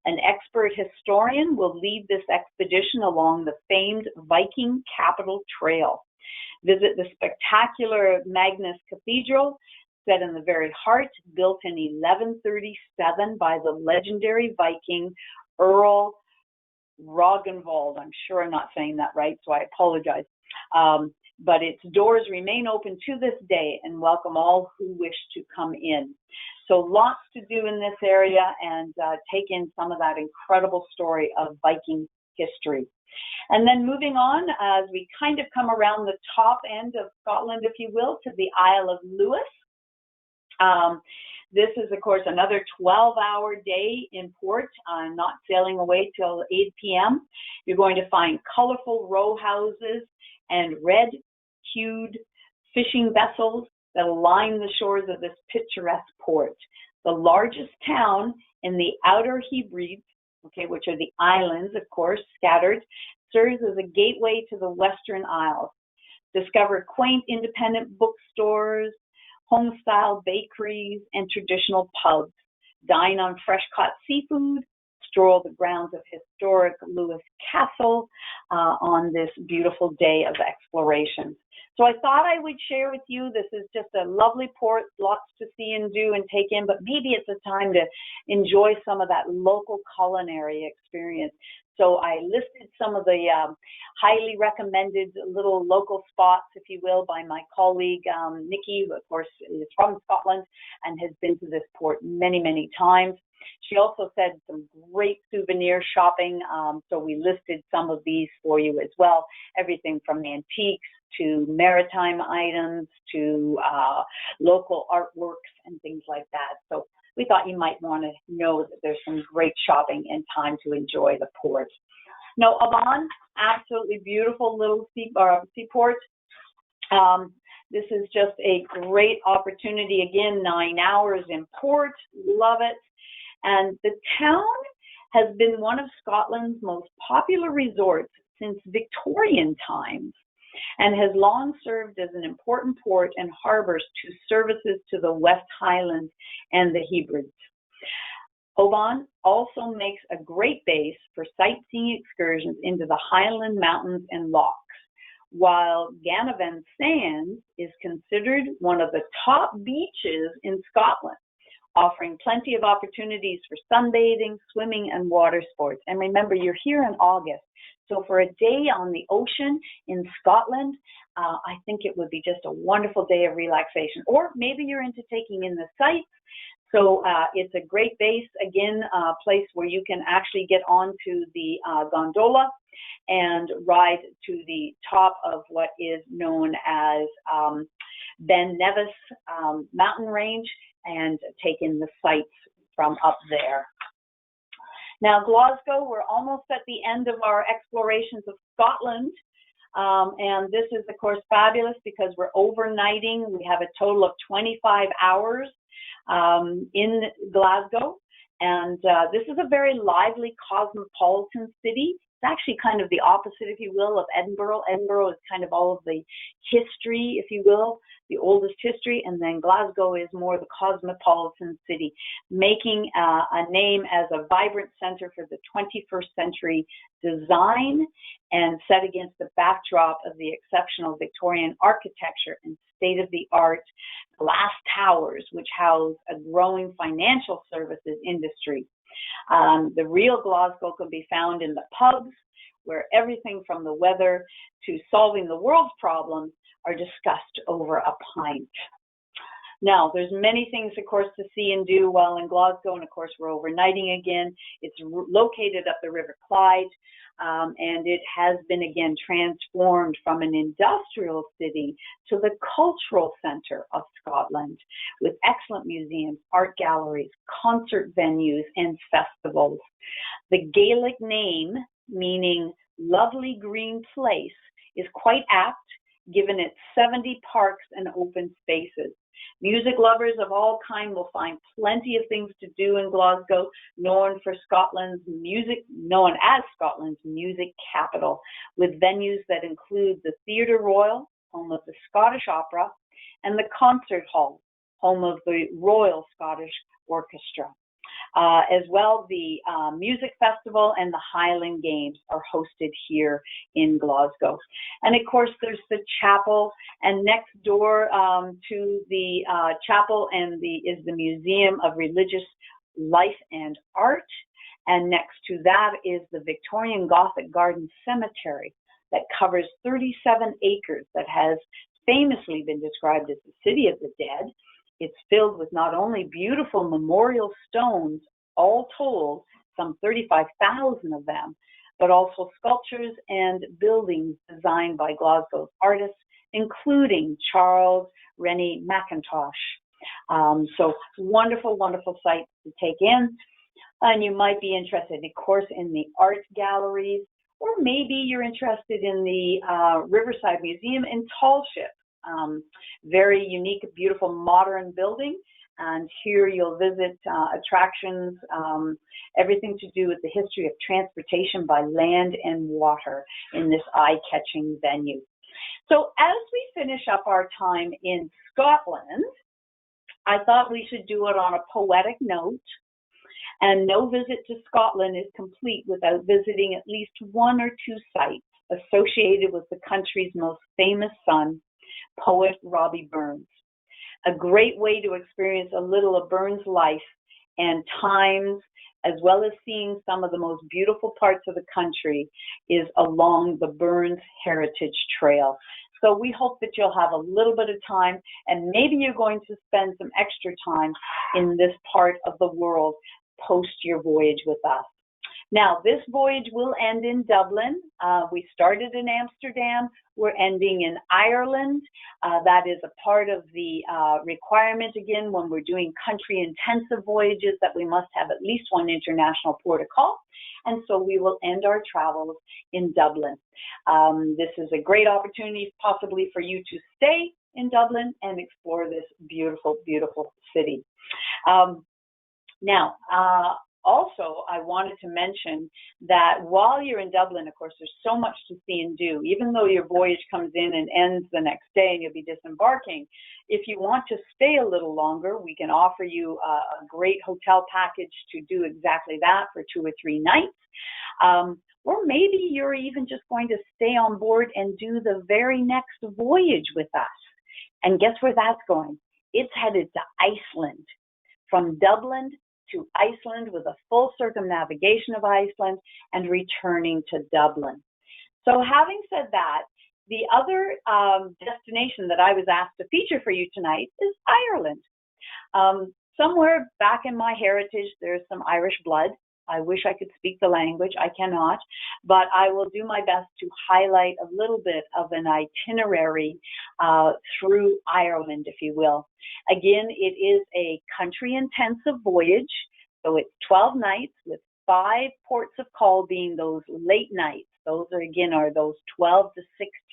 An expert historian will lead this expedition along the famed Viking capital trail. Visit the spectacular Magnus Cathedral, set in the very heart, built in 1137 by the legendary Viking Earl Rognvald. I'm sure I'm not saying that right, so I apologize. But its doors remain open to this day and welcome all who wish to come in. So lots to do in this area and take in some of that incredible story of Viking history. And then moving on, as we kind of come around the top end of Scotland, if you will, to the Isle of Lewis. This is, of course, another 12-hour day in port, not sailing away till 8 p.m. You're going to find colorful row houses and red-hued fishing vessels that line the shores of this picturesque port. The largest town in the Outer Hebrides, which are the islands, of course, scattered, serves as a gateway to the Western Isles. Discover quaint independent bookstores, home-style bakeries, and traditional pubs. Dine on fresh-caught seafood, stroll the grounds of historic Lewis Castle on this beautiful day of exploration. So I thought I would share with you, this is just a lovely port, lots to see and do and take in, but maybe it's a time to enjoy some of that local culinary experience. So I listed some of the highly recommended little local spots, if you will, by my colleague, Nikki, who of course is from Scotland and has been to this port many, many times. She also said some great souvenir shopping, so we listed some of these for you as well, everything from antiques to maritime items to local artworks and things like that. So we thought you might want to know that there's some great shopping and time to enjoy the port. Now, Avon, absolutely beautiful little seaport. This is just a great opportunity. Again, 9 hours in port, love it. And the town has been one of Scotland's most popular resorts since Victorian times and has long served as an important port and harbors to services to the West Highlands and the Hebrides. Oban also makes a great base for sightseeing excursions into the Highland Mountains and Lochs, while Ganavan Sands is considered one of the top beaches in Scotland, offering plenty of opportunities for sunbathing, swimming, and water sports. And remember, you're here in August, so for a day on the ocean in Scotland, I think it would be just a wonderful day of relaxation. Or maybe you're into taking in the sights. So it's a great base, again, place where you can actually get onto the gondola and ride to the top of what is known as Ben Nevis mountain range and take in the sights from up there. Now, Glasgow, we're almost at the end of our explorations of Scotland. And this is, of course, fabulous because we're overnighting. We have a total of 25 hours in Glasgow. And this is a very lively cosmopolitan city. It's actually kind of the opposite, if you will, of Edinburgh. Edinburgh is kind of all of the history, if you will, the oldest history, and then Glasgow is more the cosmopolitan city, making a name as a vibrant center for the 21st century design and set against the backdrop of the exceptional Victorian architecture and state-of-the-art glass towers, which house a growing financial services industry. The real Glasgow can be found in the pubs, where everything from the weather to solving the world's problems are discussed over a pint. Now, there's many things, of course, to see and do while in Glasgow, and of course, we're overnighting again. It's located up the River Clyde, and it has been again transformed from an industrial city to the cultural center of Scotland, with excellent museums, art galleries, concert venues, and festivals. The Gaelic name, meaning lovely green place, is quite apt, given its 70 parks and open spaces. Music lovers of all kind will find plenty of things to do in Glasgow, known as Scotland's music capital, with venues that include the Theatre Royal, home of the Scottish Opera, and the Concert Hall, home of the Royal Scottish Orchestra. As well, the Music Festival and the Highland Games are hosted here in Glasgow. And of course, there's the chapel, and next door to the chapel is the Museum of Religious Life and Art. And next to that is the Victorian Gothic Garden Cemetery that covers 37 acres, that has famously been described as the City of the Dead. It's filled with not only beautiful memorial stones, all told, some 35,000 of them, but also sculptures and buildings designed by Glasgow's artists, including Charles Rennie Mackintosh. So wonderful, wonderful sights to take in. And you might be interested, of course, in the art galleries, or maybe you're interested in the Riverside Museum in Tallship. Very unique, beautiful, modern building. And here you'll visit attractions, everything to do with the history of transportation by land and water in this eye-catching venue. So as we finish up our time in Scotland, I thought we should do it on a poetic note. And no visit to Scotland is complete without visiting at least one or two sites associated with the country's most famous son, poet Robbie Burns. A great way to experience a little of Burns' life and times, as well as seeing some of the most beautiful parts of the country, is along the Burns Heritage Trail. So we hope that you'll have a little bit of time, and maybe you're going to spend some extra time in this part of the world post your voyage with us. Now, this voyage will end in Dublin. We started in Amsterdam. We're ending in Ireland. That is a part of the requirement, again, when we're doing country-intensive voyages, that we must have at least one international port of call. And so we will end our travels in Dublin. This is a great opportunity possibly for you to stay in Dublin and explore this beautiful, beautiful city. Now, also, I wanted to mention that while you're in Dublin, of course, there's so much to see and do. Even though your voyage comes in and ends the next day and you'll be disembarking, if you want to stay a little longer, we can offer you a great hotel package to do exactly that for 2 or 3 nights. Or maybe you're even just going to stay on board and do the very next voyage with us. And guess where that's going? It's headed to Iceland. From Dublin to Iceland, with a full circumnavigation of Iceland and returning to Dublin. So having said that, the other destination that I was asked to feature for you tonight is Ireland. Somewhere back in my heritage, there's some Irish blood. I wish I could speak the language. I cannot, but I will do my best to highlight a little bit of an itinerary through Ireland, if you will. Again, it is a country-intensive voyage, so it's 12 nights with 5 ports of call being those late nights. Those are those 12 to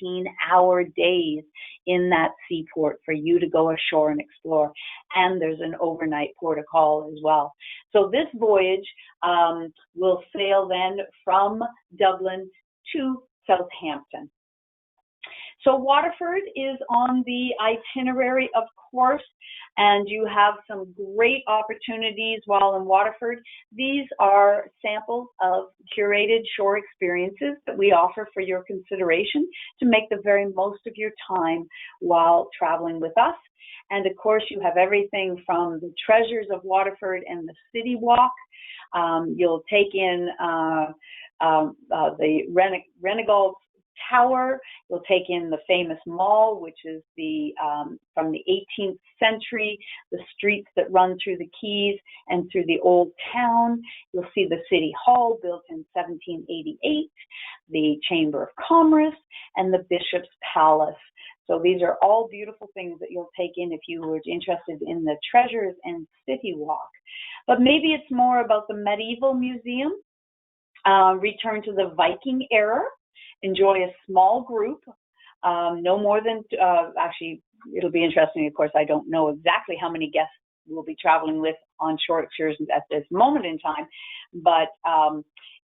16-hour days in that seaport for you to go ashore and explore. And there's an overnight port of call as well. So this voyage will sail then from Dublin to Southampton. So Waterford is on the itinerary, of course, and you have some great opportunities while in Waterford. These are samples of curated shore experiences that we offer for your consideration to make the very most of your time while traveling with us. And of course, you have everything from the treasures of Waterford and the city walk. You'll take in the Renegal's Tower. You'll take in the famous mall, which is from the 18th century, the streets that run through the quays and through the old town. You'll see the city hall built in 1788, the Chamber of Commerce, and the Bishop's Palace. So these are all beautiful things that you'll take in if you were interested in the treasures and city walk. But maybe it's more about the medieval museum. Return to the Viking era. Enjoy a small group, no more than, actually, it'll be interesting, of course, I don't know exactly how many guests we'll be traveling with on shore excursions at this moment in time, but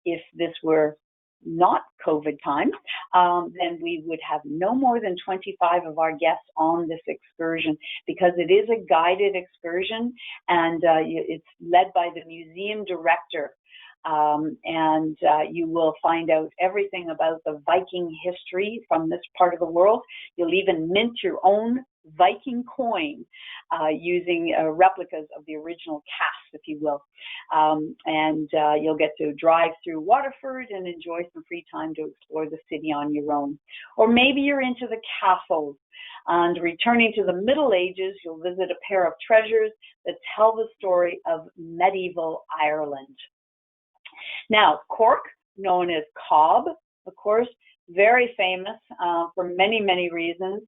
if this were not COVID time, then we would have no more than 25 of our guests on this excursion, because it is a guided excursion, and it's led by the museum director. And you will find out everything about the Viking history from this part of the world. You'll even mint your own Viking coin using replicas of the original cast, if you will. And you'll get to drive through Waterford and enjoy some free time to explore the city on your own. Or maybe you're into the castles. And returning to the Middle Ages, you'll visit a pair of treasures that tell the story of medieval Ireland. Now, Cork, known as Cobb, of course, very famous for many, many reasons,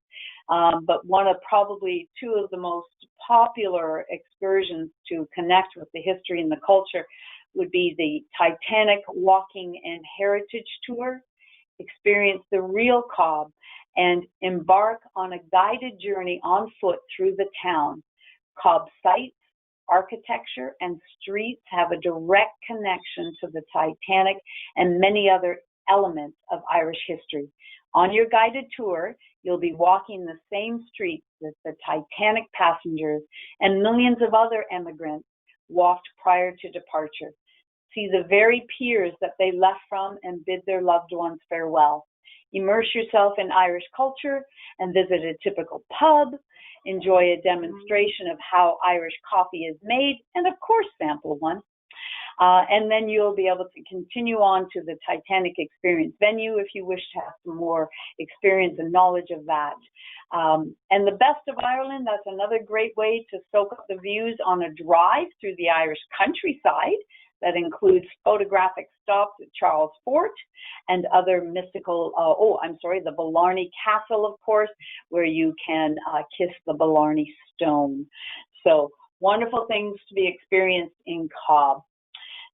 but one of probably 2 of the most popular excursions to connect with the history and the culture would be the Titanic Walking and Heritage Tour. Experience the real Cobb and embark on a guided journey on foot through the town. Cobb sites, architecture, and streets have a direct connection to the Titanic and many other elements of Irish history. On your guided tour, you'll be walking the same streets that the Titanic passengers and millions of other immigrants walked prior to departure. See the very piers that they left from and bid their loved ones farewell. Immerse yourself in Irish culture and visit a typical pub. Enjoy a demonstration of how Irish coffee is made, and of course sample one. And then you'll be able to continue on to the Titanic Experience venue if you wish to have some more experience and knowledge of that. And the best of Ireland, that's another great way to soak up the views on a drive through the Irish countryside. That includes photographic stops at Charles Fort and other mystical, the Blarney Castle, of course, where you can kiss the Blarney Stone. So wonderful things to be experienced in Cobb.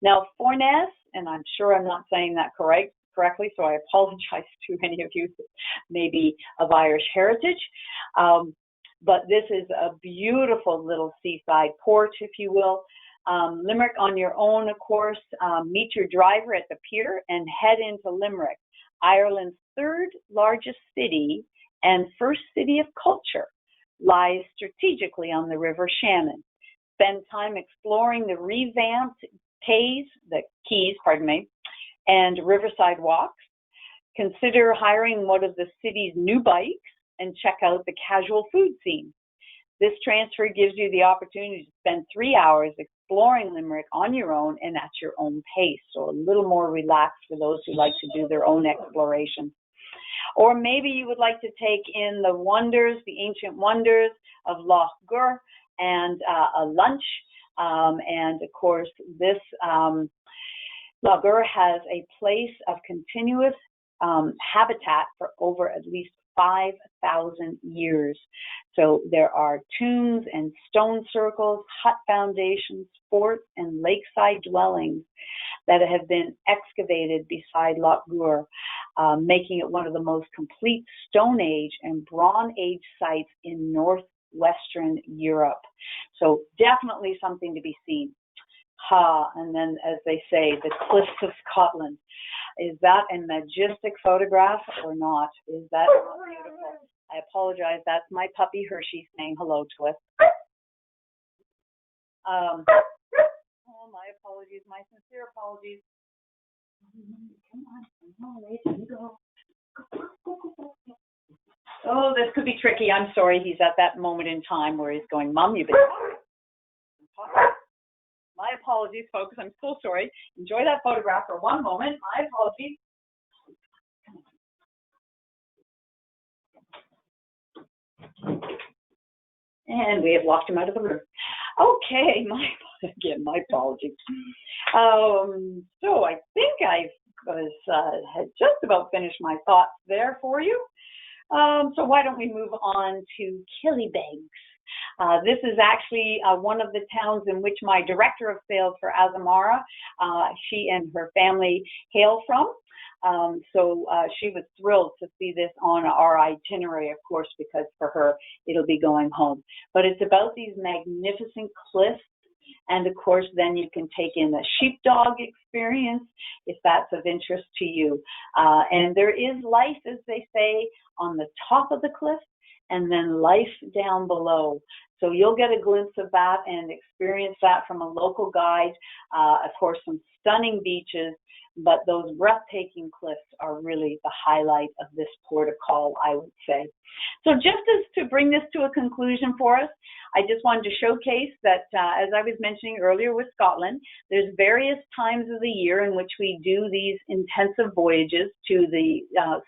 Now, Fornes, and I'm sure I'm not saying that correctly, so I apologize to any of you maybe of Irish heritage. But this is a beautiful little seaside port, if you will. Limerick on your own, of course. Meet your driver at the pier and head into Limerick, Ireland's 3rd largest city and first city of culture. Lies strategically on the River Shannon. Spend time exploring the revamped quays, and riverside walks. Consider hiring one of the city's new bikes and check out the casual food scene. This transfer gives you the opportunity to spend 3 hours exploring Limerick on your own and at your own pace, so a little more relaxed for those who like to do their own exploration. Or maybe you would like to take in the wonders, the ancient wonders of Loch Gur and a lunch. And of course, this Loch Gur has a place of continuous habitat for over at least 5,000 years. So there are tombs and stone circles, hut foundations, forts, and lakeside dwellings that have been excavated beside Loch Gur, making it one of the most complete Stone Age and Bronze Age sites in northwestern Europe. So definitely something to be seen. And then, as they say, the Cliffs of Scotland. Is that a majestic photograph or not? Is that beautiful? I apologize. That's my puppy Hershey saying hello to us. Oh, my apologies. My sincere apologies. Come on, there you go. Oh, this could be tricky. I'm sorry. He's at that moment in time where he's going, Mom, you've been talking. My apologies, folks. I'm so sorry. Enjoy that photograph for one moment. My apologies. And we have locked him out of the room. Okay, my apologies. So I think I had just about finished my thoughts there for you. So why don't we move on to Killybegs? This is actually one of the towns in which my director of sales for Azamara, she and her family hail from. So she was thrilled to see this on our itinerary, of course, because for her, it'll be going home. But it's about these magnificent cliffs. And of course, then you can take in the sheepdog experience if that's of interest to you. And there is life, as they say, on the top of the cliff, and then life down below. So you'll get a glimpse of that and experience that from a local guide. Of course, some stunning beaches, but those breathtaking cliffs are really the highlight of this port of call, I would say. So just as to bring this to a conclusion for us, I just wanted to showcase that, as I was mentioning earlier with Scotland, there's various times of the year in which we do these intensive voyages to the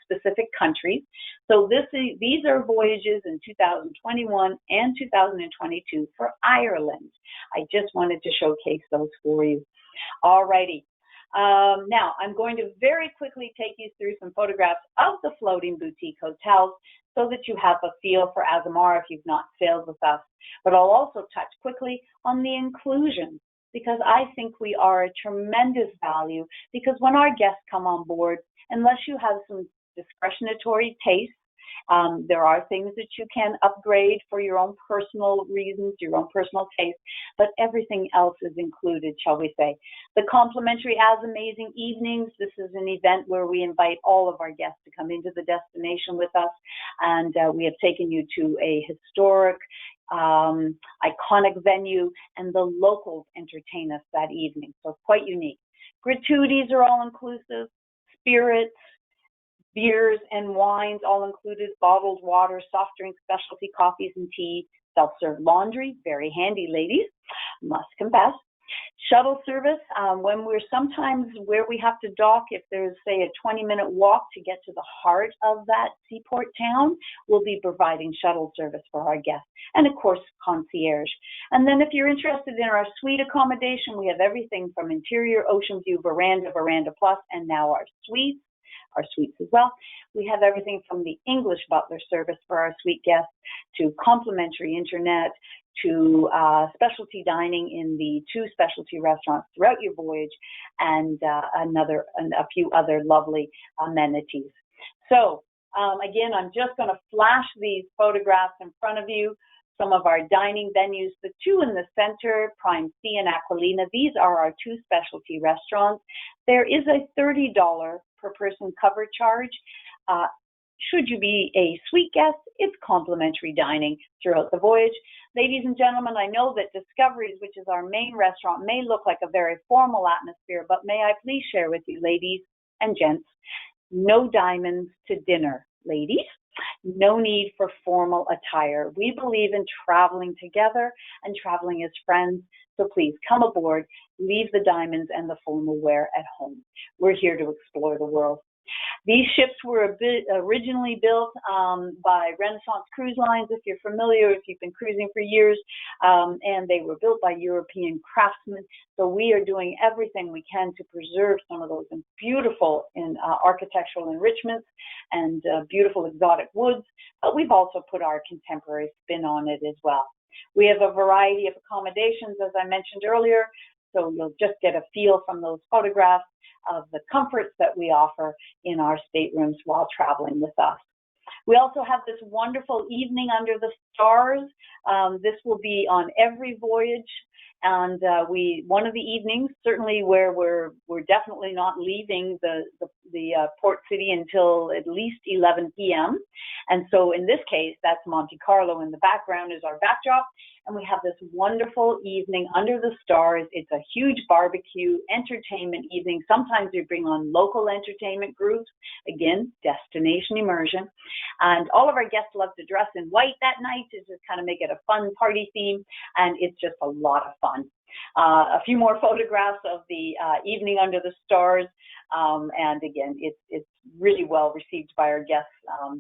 specific countries. So these are voyages in 2021 and 2022 for Ireland. I just wanted to showcase those for you. All righty. Now, I'm going to very quickly take you through some photographs of the floating boutique hotels so that you have a feel for Azamara if you've not sailed with us. But I'll also touch quickly on the inclusion, because I think we are a tremendous value, because when our guests come on board, unless you have some discretionary taste, there are things that you can upgrade for your own personal reasons, your own personal taste, but everything else is included, shall we say. The complimentary As Amazing Evenings, this is an event where we invite all of our guests to come into the destination with us, and we have taken you to a historic, iconic venue, and the locals entertain us that evening, so quite unique. Gratuities are all inclusive, spirits, beers and wines all included, bottled water, soft drinks, specialty coffees and tea, self-serve laundry, very handy, ladies, must confess. Shuttle service, when we're sometimes where we have to dock, if there's, say, a 20-minute walk to get to the heart of that seaport town, we'll be providing shuttle service for our guests. And, of course, concierge. And then if you're interested in our suite accommodation, we have everything from interior, ocean view, veranda, veranda plus, and now our suites as well. We have everything from the English butler service for our suite guests to complimentary internet to specialty dining in the 2 specialty restaurants throughout your voyage, and a few other lovely amenities. So again, I'm just going to flash these photographs in front of you. Some of our dining venues, the 2 in the center, Prime C and Aquilina, these are our 2 specialty restaurants. There is a $30 per person cover charge. Should you be a suite guest, it's complimentary dining throughout the voyage. Ladies and gentlemen, I know that Discoveries, which is our main restaurant, may look like a very formal atmosphere, but may I please share with you, ladies and gents, no diamonds to dinner, ladies. No need for formal attire. We believe in traveling together and traveling as friends. So please come aboard, leave the diamonds and the formal wear at home. We're here to explore the world. These ships were originally built by Renaissance Cruise Lines, if you're familiar, if you've been cruising for years, and they were built by European craftsmen. So we are doing everything we can to preserve some of those beautiful architectural enrichments and beautiful exotic woods, but we've also put our contemporary spin on it as well. We have a variety of accommodations, as I mentioned earlier, so you'll just get a feel from those photographs of the comforts that we offer in our staterooms while traveling with us. We also have this wonderful evening under the stars. This will be on every voyage. And one of the evenings, certainly where we're definitely not leaving the port city until at least 11 p.m. And so in this case, that's Monte Carlo in the background is our backdrop. And we have this wonderful evening under the stars. It's a huge barbecue entertainment evening. Sometimes we bring on local entertainment groups. Again, destination immersion. And all of our guests love to dress in white that night to just kind of make it a fun party theme. And it's just a lot of fun. A few more photographs of the evening under the stars. And again, it's really well received by our guests.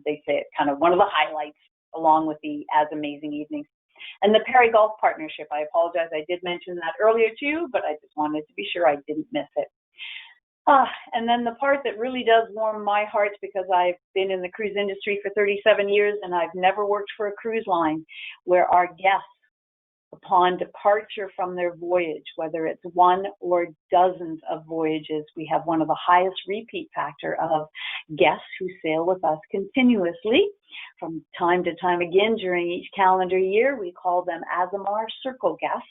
They say it's kind of one of the highlights along with the As Amazing Evenings. And the Perry Golf Partnership, I apologize, I did mention that earlier too, but I just wanted to be sure I didn't miss it. And then the part that really does warm my heart, because I've been in the cruise industry for 37 years and I've never worked for a cruise line, where our guests, upon departure from their voyage, whether it's one or dozens of voyages, we have one of the highest repeat factor of guests who sail with us continuously from time to time again during each calendar year. We call them Azamara Circle guests.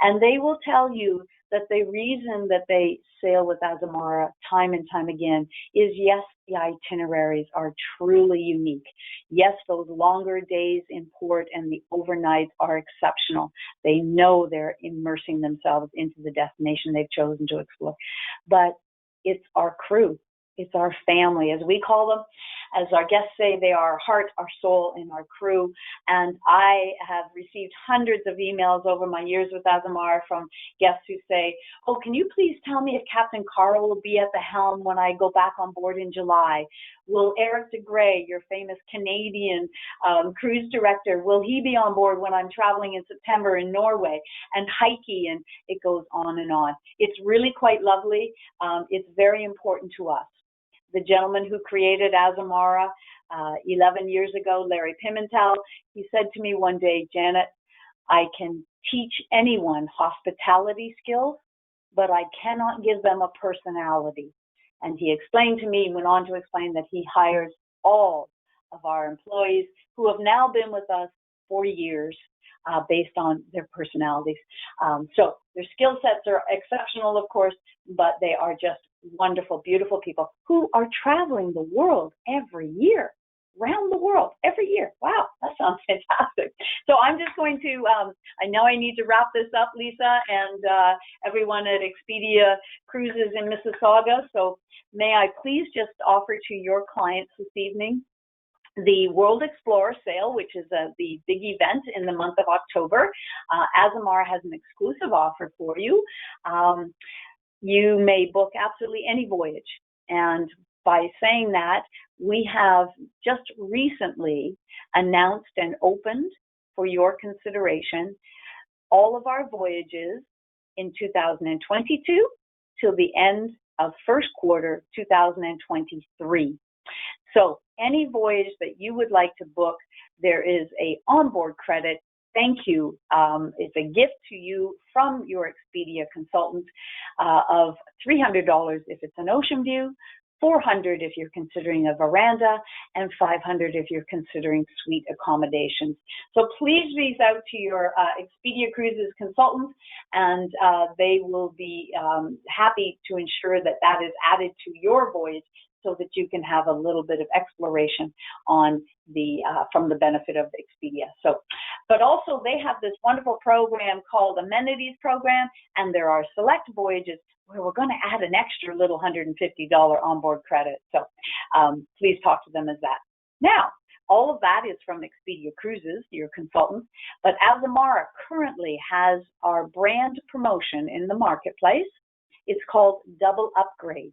And they will tell you that the reason that they sail with Azamara time and time again is, yes, the itineraries are truly unique. Yes, those longer days in port and the overnights are exceptional. They know they're immersing themselves into the destination they've chosen to explore. But it's our crew. It's our family, as we call them. As our guests say, they are our heart, our soul, and our crew. And I have received hundreds of emails over my years with Azamara from guests who say, oh, can you please tell me if Captain Carl will be at the helm when I go back on board in July? Will Eric de Grey, your famous Canadian cruise director, will he be on board when I'm traveling in September in Norway? And Heike, and it goes on and on. It's really quite lovely. It's very important to us. The gentleman who created Azamara 11 years ago, Larry Pimentel, he said to me one day, Janet, I can teach anyone hospitality skills, but I cannot give them a personality. And he explained to me, went on to explain that he hires all of our employees who have now been with us for years based on their personalities. So their skill sets are exceptional, of course, but they are just wonderful, beautiful people who are traveling the world every year, around the world every year. Wow, that sounds fantastic. So I'm just going to, I know I need to wrap this up, Lisa, and everyone at Expedia Cruises in Mississauga. So may I please just offer to your clients this evening the World Explorer sale, which is the big event in the month of October. Azamara has an exclusive offer for you. You may book absolutely any voyage. And by saying that, we have just recently announced and opened for your consideration all of our voyages in 2022 till the end of first quarter 2023. So any voyage that you would like to book, there is a onboard credit. Thank you. It's a gift to you from your Expedia consultant of $300 if it's an ocean view, $400 if you're considering a veranda, and $500 if you're considering suite accommodations. So please reach out to your Expedia Cruises consultant, and they will be happy to ensure that that is added to your voyage, so that you can have a little bit of exploration on the from the benefit of Expedia. So, but also they have this wonderful program called Amenities Program, and there are select voyages where we're going to add an extra little $150 onboard credit. So please talk to them as that. Now, all of that is from Expedia Cruises, your consultant, but Azamara currently has our brand promotion in the marketplace. It's called Double Upgrade.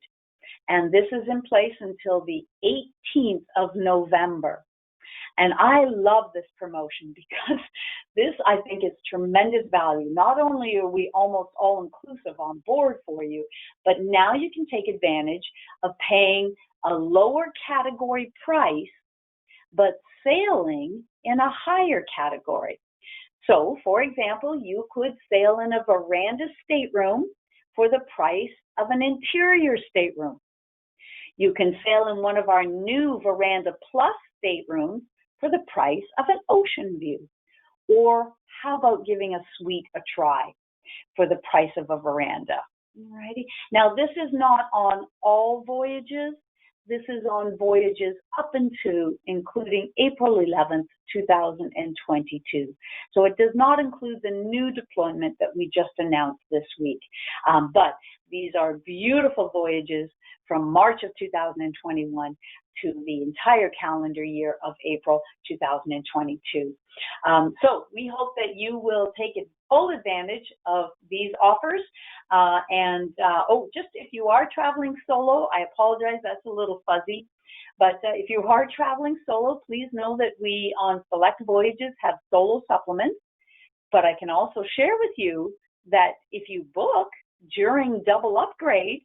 And this is in place until the 18th of November. And I love this promotion because this, I think, is tremendous value. Not only are we almost all-inclusive on board for you, but now you can take advantage of paying a lower category price, but sailing in a higher category. So, for example, you could sail in a veranda stateroom for the price of an interior stateroom. You can sail in one of our new Veranda Plus staterooms for the price of an ocean view. Or how about giving a suite a try for the price of a veranda? Alrighty. Now, this is not on all voyages. This is on voyages up into, including April 11th, 2022. So it does not include the new deployment that we just announced this week. But these are beautiful voyages from March of 2021 to the entire calendar year of April 2022. So we hope that you will take full advantage of these offers. Just if you are traveling solo, I apologize, that's a little fuzzy. But if you are traveling solo, please know that we on select voyages have solo supplements. But I can also share with you that if you book during double upgrade,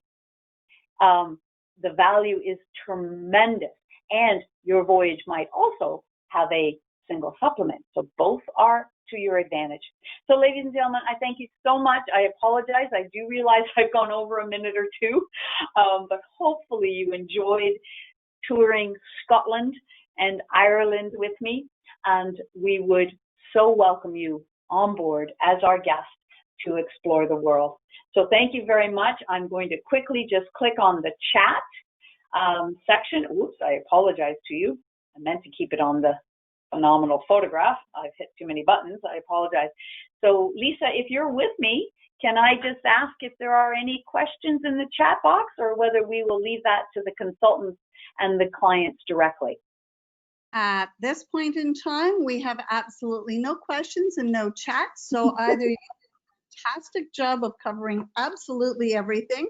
the value is tremendous. And your voyage might also have a single supplement. So both are to your advantage. So ladies and gentlemen, I thank you so much. I apologize. I do realize I've gone over a minute or two, but hopefully you enjoyed touring Scotland and Ireland with me. And we would so welcome you on board as our guest to explore the world. So thank you very much. I'm going to quickly just click on the chat section. Oops, I apologize to you. I meant to keep it on the phenomenal photograph. I've hit too many buttons. I apologize. So Lisa, if you're with me, can I just ask if there are any questions in the chat box, or whether we will leave that to the consultants and the clients directly? At this point in time, we have absolutely no questions and no chat. So either you do a fantastic job of covering absolutely everything,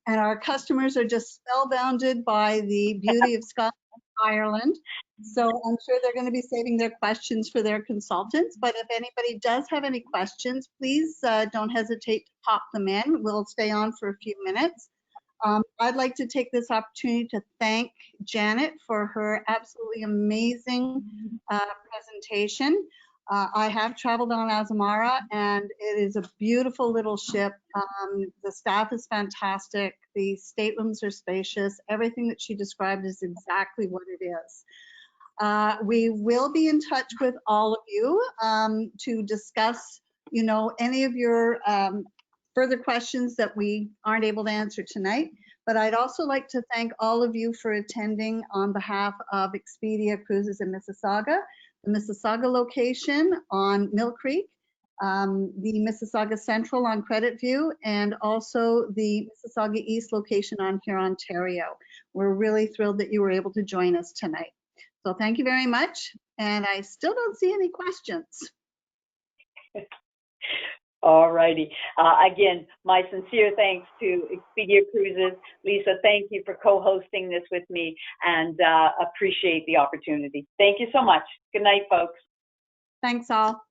and our customers are just spellbounded by the beauty of Scotland and Ireland. So I'm sure they're going to be saving their questions for their consultants. But if anybody does have any questions, please don't hesitate to pop them in. We'll stay on for a few minutes. I'd like to take this opportunity to thank Janet for her absolutely amazing presentation. I have traveled on Azamara, and it is a beautiful little ship. The staff is fantastic. The staterooms are spacious. Everything that she described is exactly what it is. We will be in touch with all of you to discuss, any of your further questions that we aren't able to answer tonight. But I'd also like to thank all of you for attending on behalf of Expedia Cruises in Mississauga, the Mississauga location on Mill Creek, the Mississauga Central on Credit View, and also the Mississauga East location on Ontario. We're really thrilled that you were able to join us tonight. So thank you very much. And I still don't see any questions. All righty. Again, my sincere thanks to Expedia Cruises. Lisa, thank you for co-hosting this with me, and appreciate the opportunity. Thank you so much. Good night, folks. Thanks all.